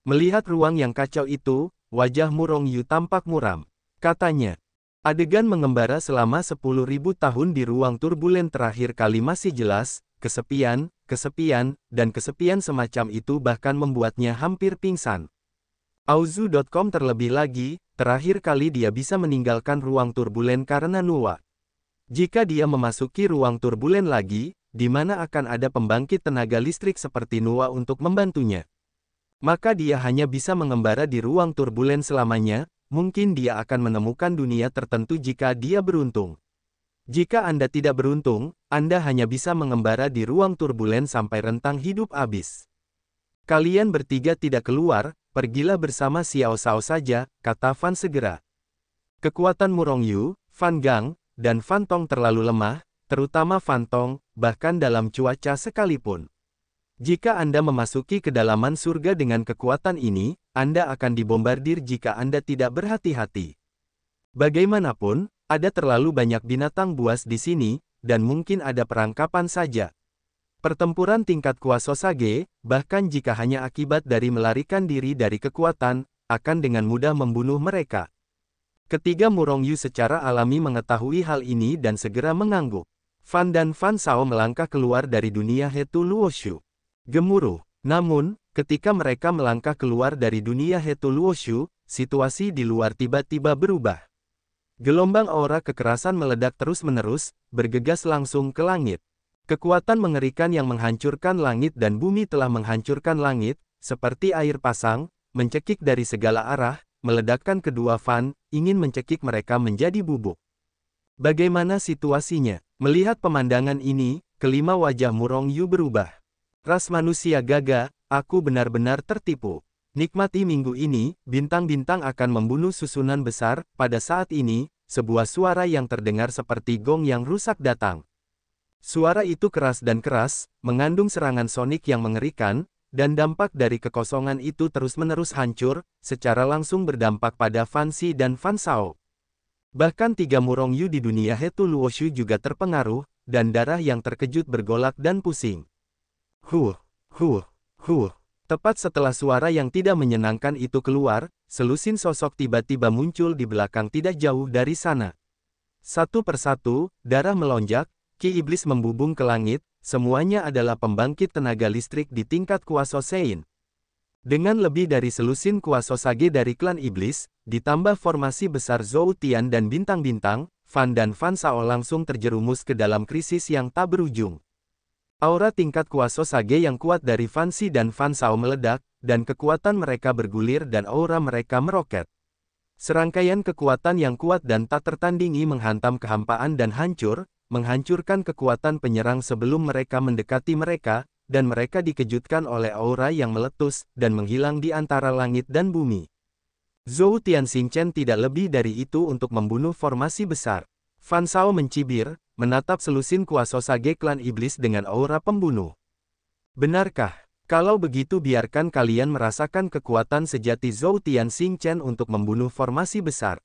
Melihat ruang yang kacau itu, wajah Murong Yu tampak muram. Katanya, adegan mengembara selama 10.000 tahun di ruang turbulen terakhir kali masih jelas, kesepian, dan kesepian semacam itu bahkan membuatnya hampir pingsan. Auzu.com terlebih lagi, terakhir kali dia bisa meninggalkan ruang turbulen karena Nuwa. Jika dia memasuki ruang turbulen lagi, di mana akan ada pembangkit tenaga listrik seperti Nuwa untuk membantunya, maka dia hanya bisa mengembara di ruang turbulen selamanya. Mungkin dia akan menemukan dunia tertentu jika dia beruntung. Jika Anda tidak beruntung, Anda hanya bisa mengembara di ruang turbulen sampai rentang hidup habis. Kalian bertiga tidak keluar, pergilah bersama Xiao Shao saja, kata Fan segera. Kekuatan Murong Yu, Fan Gang, dan Fan Tong terlalu lemah, terutama Fan Tong, bahkan dalam cuaca sekalipun. Jika Anda memasuki kedalaman surga dengan kekuatan ini, Anda akan dibombardir jika Anda tidak berhati-hati. Bagaimanapun, ada terlalu banyak binatang buas di sini, dan mungkin ada perangkapan saja. Pertempuran tingkat kuasa Sage, bahkan jika hanya akibat dari melarikan diri dari kekuatan, akan dengan mudah membunuh mereka. Ketiga Murong Yu secara alami mengetahui hal ini dan segera mengangguk. Fan dan Fan Shao melangkah keluar dari dunia Hetu Luoshu. Gemuruh. Namun, ketika mereka melangkah keluar dari dunia Hetu Luoshu, situasi di luar tiba-tiba berubah. Gelombang aura kekerasan meledak terus-menerus, bergegas langsung ke langit. Kekuatan mengerikan yang menghancurkan langit dan bumi telah menghancurkan langit, seperti air pasang, mencekik dari segala arah, meledakkan kedua Fan, ingin mencekik mereka menjadi bubuk. Bagaimana situasinya? Melihat pemandangan ini, kelima wajah Murong Yu berubah. Ras manusia Gaga, aku benar-benar tertipu. Nikmati minggu ini, bintang-bintang akan membunuh susunan besar. Pada saat ini, sebuah suara yang terdengar seperti gong yang rusak datang. Suara itu keras dan keras, mengandung serangan sonik yang mengerikan, dan dampak dari kekosongan itu terus-menerus hancur, secara langsung berdampak pada Fan Xi dan Fan Shao. Bahkan tiga Murong Yu di dunia Hetu Luoshu juga terpengaruh, dan darah yang terkejut bergolak dan pusing. Huh. Tepat setelah suara yang tidak menyenangkan itu keluar, selusin sosok tiba-tiba muncul di belakang tidak jauh dari sana. Satu persatu, darah melonjak, Ki iblis membubung ke langit, semuanya adalah pembangkit tenaga listrik di tingkat kuasa Sein. Dengan lebih dari selusin kuasa Sage dari klan iblis, ditambah formasi besar Zhou Tian dan bintang-bintang, Fan dan Fan Shao langsung terjerumus ke dalam krisis yang tak berujung. Aura tingkat kuasa Sage yang kuat dari Fan Xi dan Fan Shao meledak, dan kekuatan mereka bergulir dan aura mereka meroket. Serangkaian kekuatan yang kuat dan tak tertandingi menghantam kehampaan dan menghancurkan kekuatan penyerang sebelum mereka mendekati mereka, dan mereka dikejutkan oleh aura yang meletus dan menghilang di antara langit dan bumi. Zhou Tian Xingchen tidak lebih dari itu untuk membunuh formasi besar. Fan Shao mencibir, menatap selusin kuasa Sage klan iblis dengan aura pembunuh. Benarkah? Kalau begitu biarkan kalian merasakan kekuatan sejati Zhou Tian Xingchen untuk membunuh formasi besar.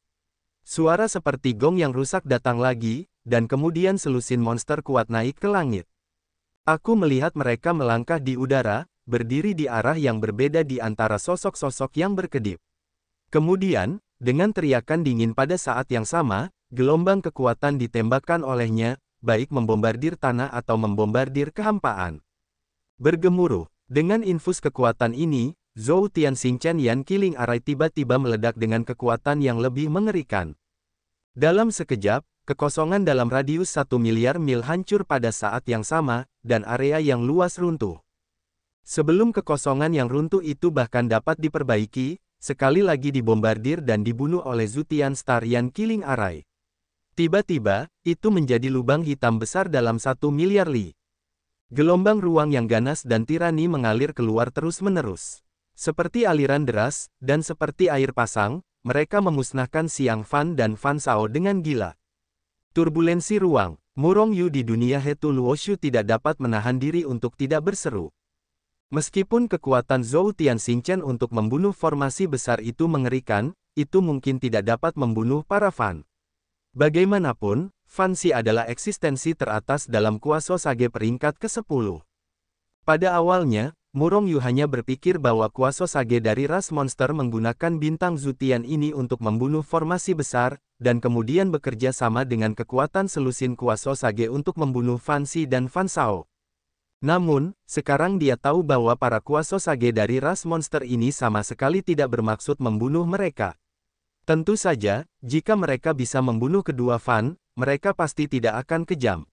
Suara seperti gong yang rusak datang lagi, dan kemudian selusin monster kuat naik ke langit. Aku melihat mereka melangkah di udara, berdiri di arah yang berbeda di antara sosok-sosok yang berkedip. Kemudian, dengan teriakan dingin pada saat yang sama, gelombang kekuatan ditembakkan olehnya, baik membombardir tanah atau membombardir kehampaan. Bergemuruh, dengan infus kekuatan ini, Zhou Tian Xingchen Yan Killing Array tiba-tiba meledak dengan kekuatan yang lebih mengerikan. Dalam sekejap, kekosongan dalam radius 1 miliar mil hancur pada saat yang sama, dan area yang luas runtuh. Sebelum kekosongan yang runtuh itu bahkan dapat diperbaiki, sekali lagi dibombardir dan dibunuh oleh Zutian Star Yan Killing Array. Tiba-tiba, itu menjadi lubang hitam besar dalam 1 miliar li. Gelombang ruang yang ganas dan tirani mengalir keluar terus-menerus. Seperti aliran deras, dan seperti air pasang, mereka memusnahkan Xiang Fan dan Fan Shao dengan gila. Turbulensi ruang, Murong Yu di dunia Hetu Luoshu tidak dapat menahan diri untuk tidak berseru. Meskipun kekuatan Zhou Tian Xingchen untuk membunuh formasi besar itu mengerikan, itu mungkin tidak dapat membunuh para Fan. Bagaimanapun, Fan Xi adalah eksistensi teratas dalam kuasa Sage peringkat ke-10. Pada awalnya, Murong Yu hanya berpikir bahwa kuasa Sage dari ras monster menggunakan bintang Zutian ini untuk membunuh formasi besar, dan kemudian bekerja sama dengan kekuatan selusin kuasa Sage untuk membunuh Fan Xi dan Fan Shao. Namun, sekarang dia tahu bahwa para kuasa Sage dari ras monster ini sama sekali tidak bermaksud membunuh mereka. Tentu saja, jika mereka bisa membunuh kedua Fan, mereka pasti tidak akan kejam.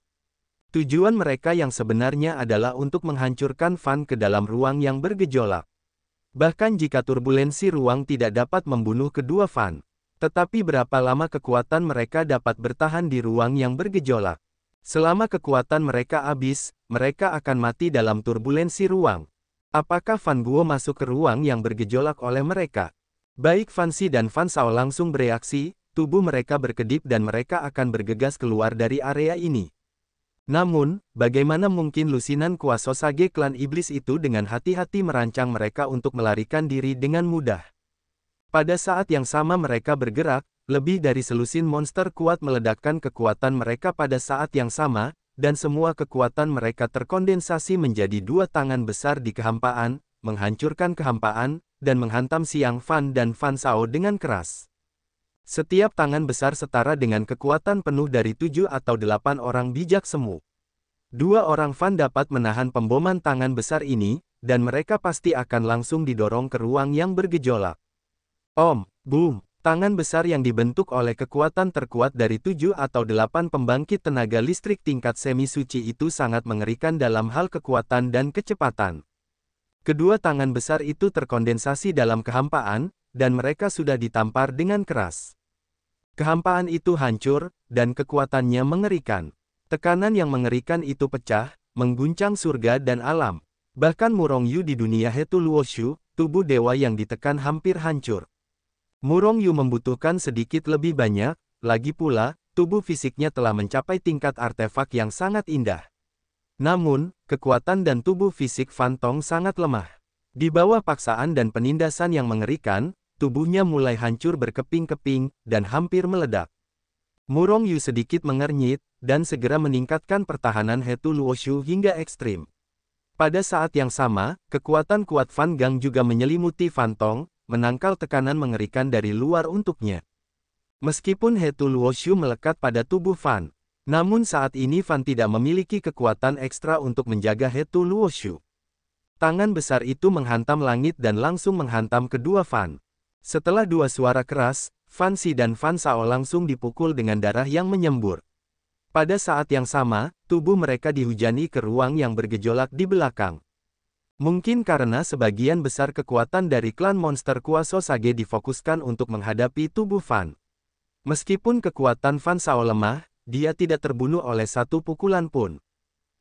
Tujuan mereka yang sebenarnya adalah untuk menghancurkan Fan ke dalam ruang yang bergejolak. Bahkan jika turbulensi ruang tidak dapat membunuh kedua Fan. Tetapi berapa lama kekuatan mereka dapat bertahan di ruang yang bergejolak? Selama kekuatan mereka habis, mereka akan mati dalam turbulensi ruang. Apakah Fan Guo masuk ke ruang yang bergejolak oleh mereka? Baik Fan Xi dan Fan Shao langsung bereaksi, tubuh mereka berkedip dan mereka akan bergegas keluar dari area ini. Namun, bagaimana mungkin lusinan kuasa Hokage klan iblis itu dengan hati-hati merancang mereka untuk melarikan diri dengan mudah. Pada saat yang sama mereka bergerak, lebih dari selusin monster kuat meledakkan kekuatan mereka pada saat yang sama, dan semua kekuatan mereka terkondensasi menjadi dua tangan besar di kehampaan, menghancurkan kehampaan, dan menghantam Xiang Fan dan Fan Shao dengan keras. Setiap tangan besar setara dengan kekuatan penuh dari 7 atau 8 orang bijak semu. Dua orang Fan dapat menahan pemboman tangan besar ini, dan mereka pasti akan langsung didorong ke ruang yang bergejolak. Boom! Tangan besar yang dibentuk oleh kekuatan terkuat dari 7 atau 8 pembangkit tenaga listrik tingkat semi suci itu sangat mengerikan dalam hal kekuatan dan kecepatan. Kedua tangan besar itu terkondensasi dalam kehampaan, dan mereka sudah ditampar dengan keras. Kehampaan itu hancur, dan kekuatannya mengerikan. Tekanan yang mengerikan itu pecah, mengguncang surga dan alam. Bahkan Murong Yu di dunia Hetu Luoshu, tubuh dewa yang ditekan hampir hancur. Murong Yu membutuhkan sedikit lebih banyak, lagi pula, tubuh fisiknya telah mencapai tingkat artefak yang sangat indah. Namun, kekuatan dan tubuh fisik Fan Tong sangat lemah. Di bawah paksaan dan penindasan yang mengerikan, tubuhnya mulai hancur berkeping-keping, dan hampir meledak. Murong Yu sedikit mengernyit, dan segera meningkatkan pertahanan Hetu Luoshu hingga ekstrim. Pada saat yang sama, kekuatan kuat Fan Gang juga menyelimuti Fan Tong, menangkal tekanan mengerikan dari luar untuknya. Meskipun Hetu Luoshu melekat pada tubuh Fan, namun saat ini Fan tidak memiliki kekuatan ekstra untuk menjaga Hetu Luoshu. Tangan besar itu menghantam langit dan langsung menghantam kedua Fan. Setelah dua suara keras, Fan Xi dan Fan Shao langsung dipukul dengan darah yang menyembur. Pada saat yang sama, tubuh mereka dihujani ke ruang yang bergejolak di belakang. Mungkin karena sebagian besar kekuatan dari klan monster kuasa Hokage difokuskan untuk menghadapi tubuh Fan. Meskipun kekuatan Fan Shao lemah, dia tidak terbunuh oleh satu pukulan pun.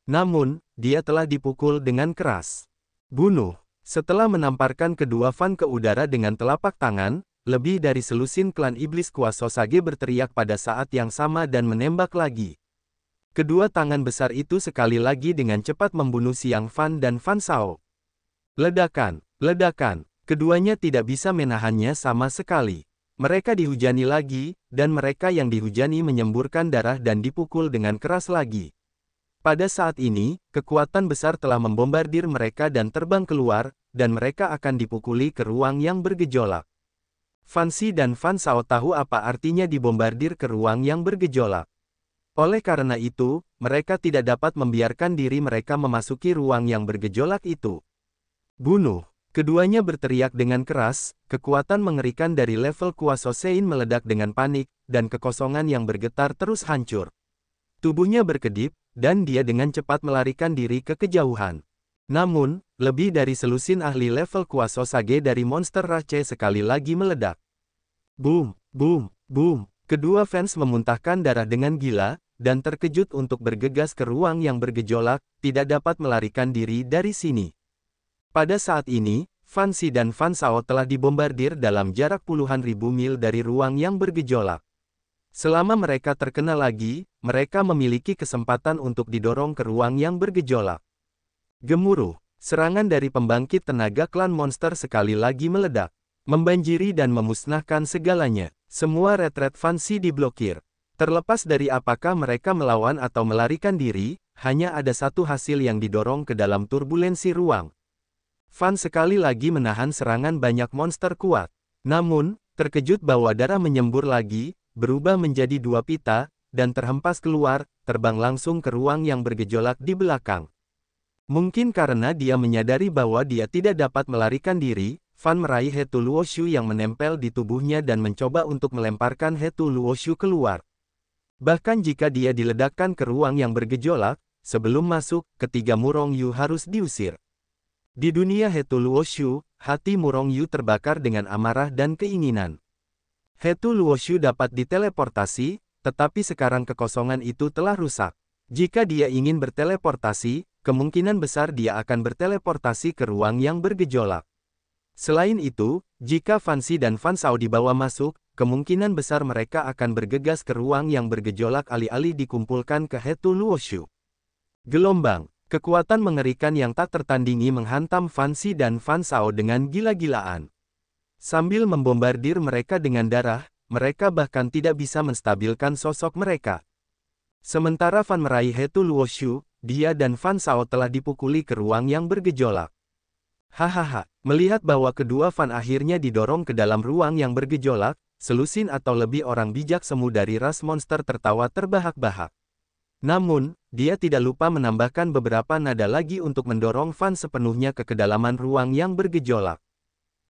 Namun, dia telah dipukul dengan keras. Bunuh. Setelah menamparkan kedua Fan ke udara dengan telapak tangan, lebih dari selusin klan iblis kuasa Hokage berteriak pada saat yang sama dan menembak lagi. Kedua tangan besar itu sekali lagi dengan cepat membunuh Xiang Fan dan Fan Shao. Ledakan, ledakan, keduanya tidak bisa menahannya sama sekali. Mereka dihujani lagi, dan mereka yang dihujani menyemburkan darah dan dipukul dengan keras lagi. Pada saat ini, kekuatan besar telah membombardir mereka dan terbang keluar, dan mereka akan dipukuli ke ruang yang bergejolak. Fan Xi dan Fan Shao tahu apa artinya dibombardir ke ruang yang bergejolak. Oleh karena itu, mereka tidak dapat membiarkan diri mereka memasuki ruang yang bergejolak itu. Bunuh! Keduanya berteriak dengan keras, kekuatan mengerikan dari level kuasa Sein meledak dengan panik, dan kekosongan yang bergetar terus hancur. Tubuhnya berkedip, dan dia dengan cepat melarikan diri ke kejauhan. Namun, lebih dari selusin ahli level kuasa Hokage dari monster Rache sekali lagi meledak. Boom, boom, boom. Kedua fans memuntahkan darah dengan gila, dan terkejut untuk bergegas ke ruang yang bergejolak, tidak dapat melarikan diri dari sini. Pada saat ini, Fan Xi dan Fan Shao telah dibombardir dalam jarak puluhan ribu mil dari ruang yang bergejolak. Selama mereka terkena lagi, mereka memiliki kesempatan untuk didorong ke ruang yang bergejolak. Gemuruh, serangan dari pembangkit tenaga klan monster sekali lagi meledak, membanjiri dan memusnahkan segalanya. Semua retret Fan Xi diblokir. Terlepas dari apakah mereka melawan atau melarikan diri, hanya ada satu hasil yang didorong ke dalam turbulensi ruang. Fan sekali lagi menahan serangan banyak monster kuat. Namun, terkejut bahwa darah menyembur lagi, berubah menjadi dua pita, dan terhempas keluar, terbang langsung ke ruang yang bergejolak di belakang. Mungkin karena dia menyadari bahwa dia tidak dapat melarikan diri, Fan meraih Hetu Luoshu yang menempel di tubuhnya dan mencoba untuk melemparkan Hetu Luoshu keluar. Bahkan jika dia diledakkan ke ruang yang bergejolak, sebelum masuk, ketiga Murong Yu harus diusir. Di dunia Hetu Luoshu, hati Murong Yu terbakar dengan amarah dan keinginan. Hetu Luoshu dapat diteleportasi, tetapi sekarang kekosongan itu telah rusak. Jika dia ingin berteleportasi, kemungkinan besar dia akan berteleportasi ke ruang yang bergejolak. Selain itu, jika Fan Xi dan Fan Shao dibawa masuk, kemungkinan besar mereka akan bergegas ke ruang yang bergejolak alih-alih dikumpulkan ke Hetu Luoshu. Gelombang, kekuatan mengerikan yang tak tertandingi menghantam Fan Xi dan Fan Shao dengan gila-gilaan. Sambil membombardir mereka dengan darah, mereka bahkan tidak bisa menstabilkan sosok mereka. Sementara Fan meraih Hetu Luoshu, dia dan Fan Shao telah dipukuli ke ruang yang bergejolak. Hahaha, melihat bahwa kedua Fan akhirnya didorong ke dalam ruang yang bergejolak, selusin atau lebih orang bijak semu dari ras monster tertawa terbahak-bahak. Namun, dia tidak lupa menambahkan beberapa nada lagi untuk mendorong Fan sepenuhnya ke kedalaman ruang yang bergejolak.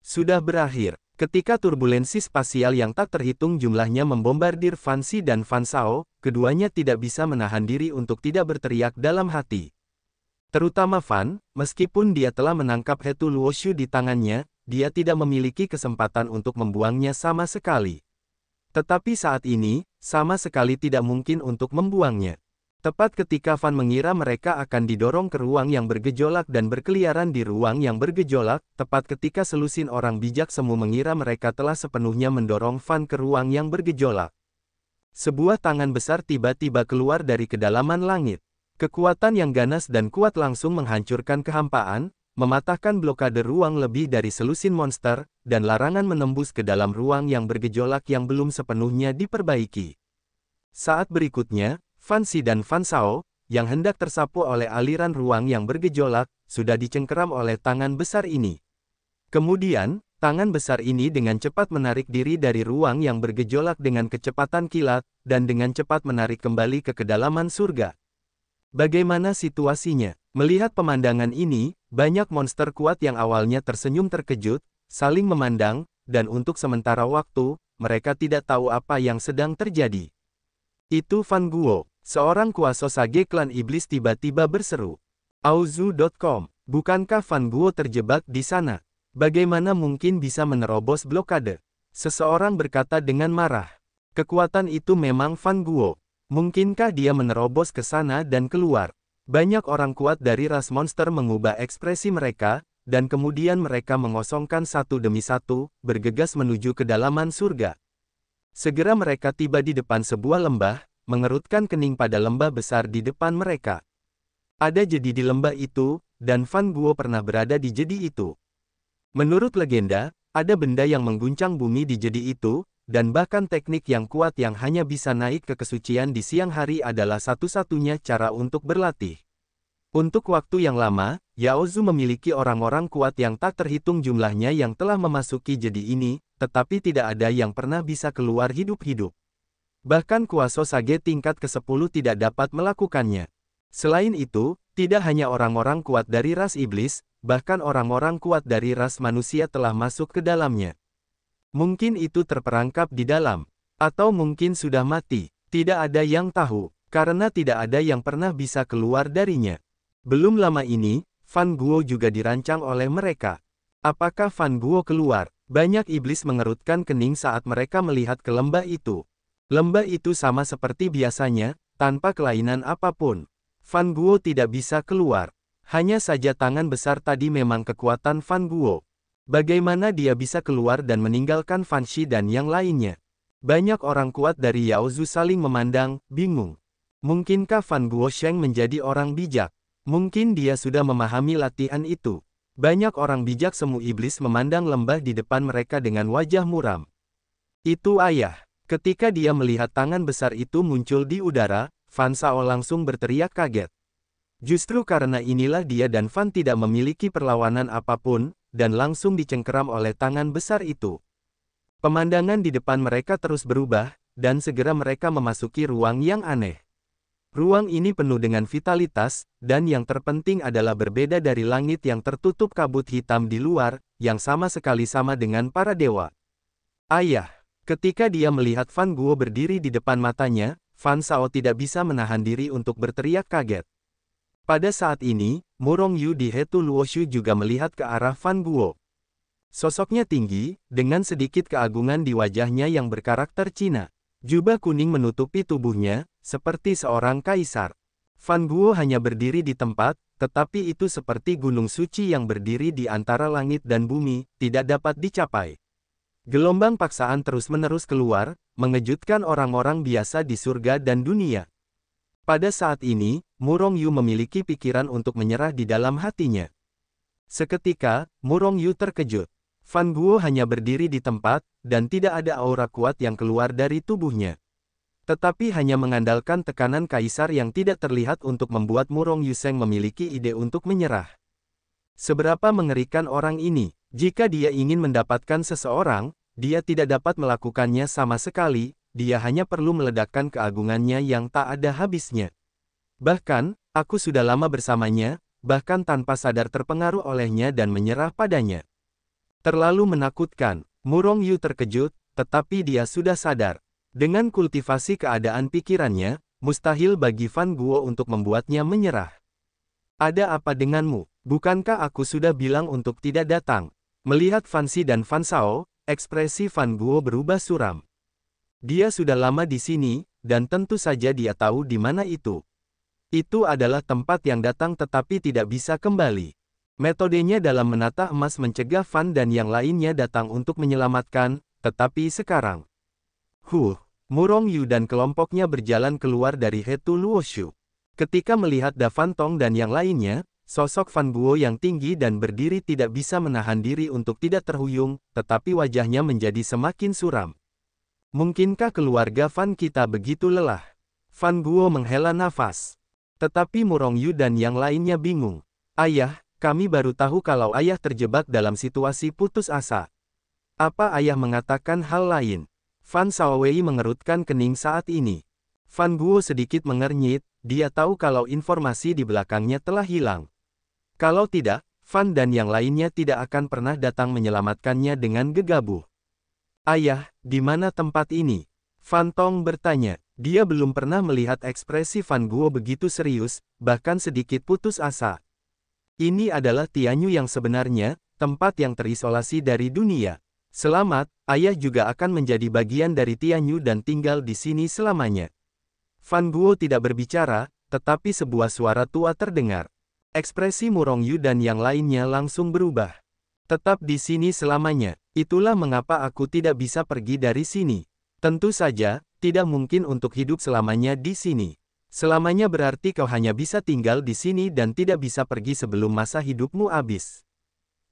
Sudah berakhir, ketika turbulensi spasial yang tak terhitung jumlahnya membombardir Fan Xi dan Fan Shao, keduanya tidak bisa menahan diri untuk tidak berteriak dalam hati. Terutama Fan, meskipun dia telah menangkap Hetu Luoshu di tangannya, dia tidak memiliki kesempatan untuk membuangnya sama sekali. Tetapi saat ini, sama sekali tidak mungkin untuk membuangnya. Tepat ketika Fan mengira mereka akan didorong ke ruang yang bergejolak dan berkeliaran di ruang yang bergejolak, tepat ketika selusin orang bijak semu mengira mereka telah sepenuhnya mendorong Fan ke ruang yang bergejolak. Sebuah tangan besar tiba-tiba keluar dari kedalaman langit. Kekuatan yang ganas dan kuat langsung menghancurkan kehampaan, mematahkan blokade ruang lebih dari selusin monster, dan larangan menembus ke dalam ruang yang bergejolak yang belum sepenuhnya diperbaiki. Saat berikutnya, Fan Xi dan Fan Shao, yang hendak tersapu oleh aliran ruang yang bergejolak, sudah dicengkeram oleh tangan besar ini. Kemudian, tangan besar ini dengan cepat menarik diri dari ruang yang bergejolak dengan kecepatan kilat, dan dengan cepat menarik kembali ke kedalaman surga. Bagaimana situasinya? Melihat pemandangan ini, banyak monster kuat yang awalnya tersenyum terkejut, saling memandang, dan untuk sementara waktu, mereka tidak tahu apa yang sedang terjadi. Itu Fan Guo, seorang kuasa Sage klan iblis tiba-tiba berseru. Auzu.com, bukankah Fan Guo terjebak di sana? Bagaimana mungkin bisa menerobos blokade? Seseorang berkata dengan marah. Kekuatan itu memang Fan Guo. Mungkinkah dia menerobos ke sana dan keluar? Banyak orang kuat dari ras monster mengubah ekspresi mereka, dan kemudian mereka mengosongkan satu demi satu, bergegas menuju kedalaman surga. Segera mereka tiba di depan sebuah lembah, mengerutkan kening pada lembah besar di depan mereka. Ada jedi di lembah itu, dan Fan Guo pernah berada di jedi itu. Menurut legenda, ada benda yang mengguncang bumi di jedi itu, dan bahkan teknik yang kuat yang hanya bisa naik ke kesucian di siang hari adalah satu-satunya cara untuk berlatih. Untuk waktu yang lama, Yao Zu memiliki orang-orang kuat yang tak terhitung jumlahnya yang telah memasuki jedi ini, tetapi tidak ada yang pernah bisa keluar hidup-hidup. Bahkan kuasa Sage tingkat ke-10 tidak dapat melakukannya. Selain itu, tidak hanya orang-orang kuat dari ras iblis, bahkan orang-orang kuat dari ras manusia telah masuk ke dalamnya. Mungkin itu terperangkap di dalam, atau mungkin sudah mati, tidak ada yang tahu, karena tidak ada yang pernah bisa keluar darinya. Belum lama ini, Fan Guo juga dirancang oleh mereka. Apakah Fan Guo keluar? Banyak iblis mengerutkan kening saat mereka melihat ke lembah itu. Lembah itu sama seperti biasanya, tanpa kelainan apapun. Fan Guo tidak bisa keluar. Hanya saja tangan besar tadi memang kekuatan Fan Guo. Bagaimana dia bisa keluar dan meninggalkan Fan Xi dan yang lainnya? Banyak orang kuat dari Yao Zu saling memandang, bingung. Mungkinkah Fan Guo Sheng menjadi orang bijak? Mungkin dia sudah memahami latihan itu. Banyak orang bijak semu iblis memandang lembah di depan mereka dengan wajah muram. Itu ayah. Ketika dia melihat tangan besar itu muncul di udara, Fan Shao langsung berteriak kaget. Justru karena inilah dia dan Fan tidak memiliki perlawanan apapun, dan langsung dicengkeram oleh tangan besar itu. Pemandangan di depan mereka terus berubah, dan segera mereka memasuki ruang yang aneh. Ruang ini penuh dengan vitalitas, dan yang terpenting adalah berbeda dari langit yang tertutup kabut hitam di luar, yang sama sekali sama dengan para dewa. Ayah, ketika dia melihat Fan Guo berdiri di depan matanya, Fan Shao tidak bisa menahan diri untuk berteriak kaget. Pada saat ini, Murong Yu di Hetu Luoshu juga melihat ke arah Fan Guo. Sosoknya tinggi, dengan sedikit keagungan di wajahnya yang berkarakter Cina. Jubah kuning menutupi tubuhnya, seperti seorang kaisar. Fan Guo hanya berdiri di tempat, tetapi itu seperti gunung suci yang berdiri di antara langit dan bumi, tidak dapat dicapai. Gelombang paksaan terus-menerus keluar, mengejutkan orang-orang biasa di surga dan dunia. Pada saat ini, Murong Yu memiliki pikiran untuk menyerah di dalam hatinya. Seketika, Murong Yu terkejut. Fan Guo hanya berdiri di tempat, dan tidak ada aura kuat yang keluar dari tubuhnya. Tetapi hanya mengandalkan tekanan kaisar yang tidak terlihat untuk membuat Murong Yu Seng memiliki ide untuk menyerah. Seberapa mengerikan orang ini, jika dia ingin mendapatkan seseorang, dia tidak dapat melakukannya sama sekali, dia hanya perlu meledakkan keagungannya yang tak ada habisnya. Bahkan, aku sudah lama bersamanya, bahkan tanpa sadar terpengaruh olehnya dan menyerah padanya. Terlalu menakutkan, Murong Yu terkejut, tetapi dia sudah sadar. Dengan kultivasi keadaan pikirannya, mustahil bagi Fan Guo untuk membuatnya menyerah. Ada apa denganmu? Bukankah aku sudah bilang untuk tidak datang? Melihat Fan Xi dan Fan Shao, ekspresi Fan Guo berubah suram. Dia sudah lama di sini, dan tentu saja dia tahu di mana itu. Itu adalah tempat yang datang tetapi tidak bisa kembali. Metodenya dalam menata emas mencegah Fan dan yang lainnya datang untuk menyelamatkan, tetapi sekarang. Murong Yu dan kelompoknya berjalan keluar dari Hetu Luoshu. Ketika melihat Da Fan Tong dan yang lainnya, sosok Fan Guo yang tinggi dan berdiri tidak bisa menahan diri untuk tidak terhuyung, tetapi wajahnya menjadi semakin suram. Mungkinkah keluarga Fan kita begitu lelah? Fan Guo menghela nafas. Tetapi Murong Yu dan yang lainnya bingung. Ayah, kami baru tahu kalau ayah terjebak dalam situasi putus asa. Apa ayah mengatakan hal lain? Fan Shaowei mengerutkan kening saat ini. Fan Guo sedikit mengernyit, dia tahu kalau informasi di belakangnya telah hilang. Kalau tidak, Fan dan yang lainnya tidak akan pernah datang menyelamatkannya dengan gegabah. Ayah, di mana tempat ini? Fan Tong bertanya. Dia belum pernah melihat ekspresi Fan Guo begitu serius, bahkan sedikit putus asa. Ini adalah Tianyu yang sebenarnya, tempat yang terisolasi dari dunia. Selamat, ayah juga akan menjadi bagian dari Tianyu dan tinggal di sini selamanya. Fan Guo tidak berbicara, tetapi sebuah suara tua terdengar. Ekspresi Murong Yu dan yang lainnya langsung berubah. Tetap di sini selamanya, itulah mengapa aku tidak bisa pergi dari sini. Tentu saja, tidak mungkin untuk hidup selamanya di sini. Selamanya berarti kau hanya bisa tinggal di sini dan tidak bisa pergi sebelum masa hidupmu habis.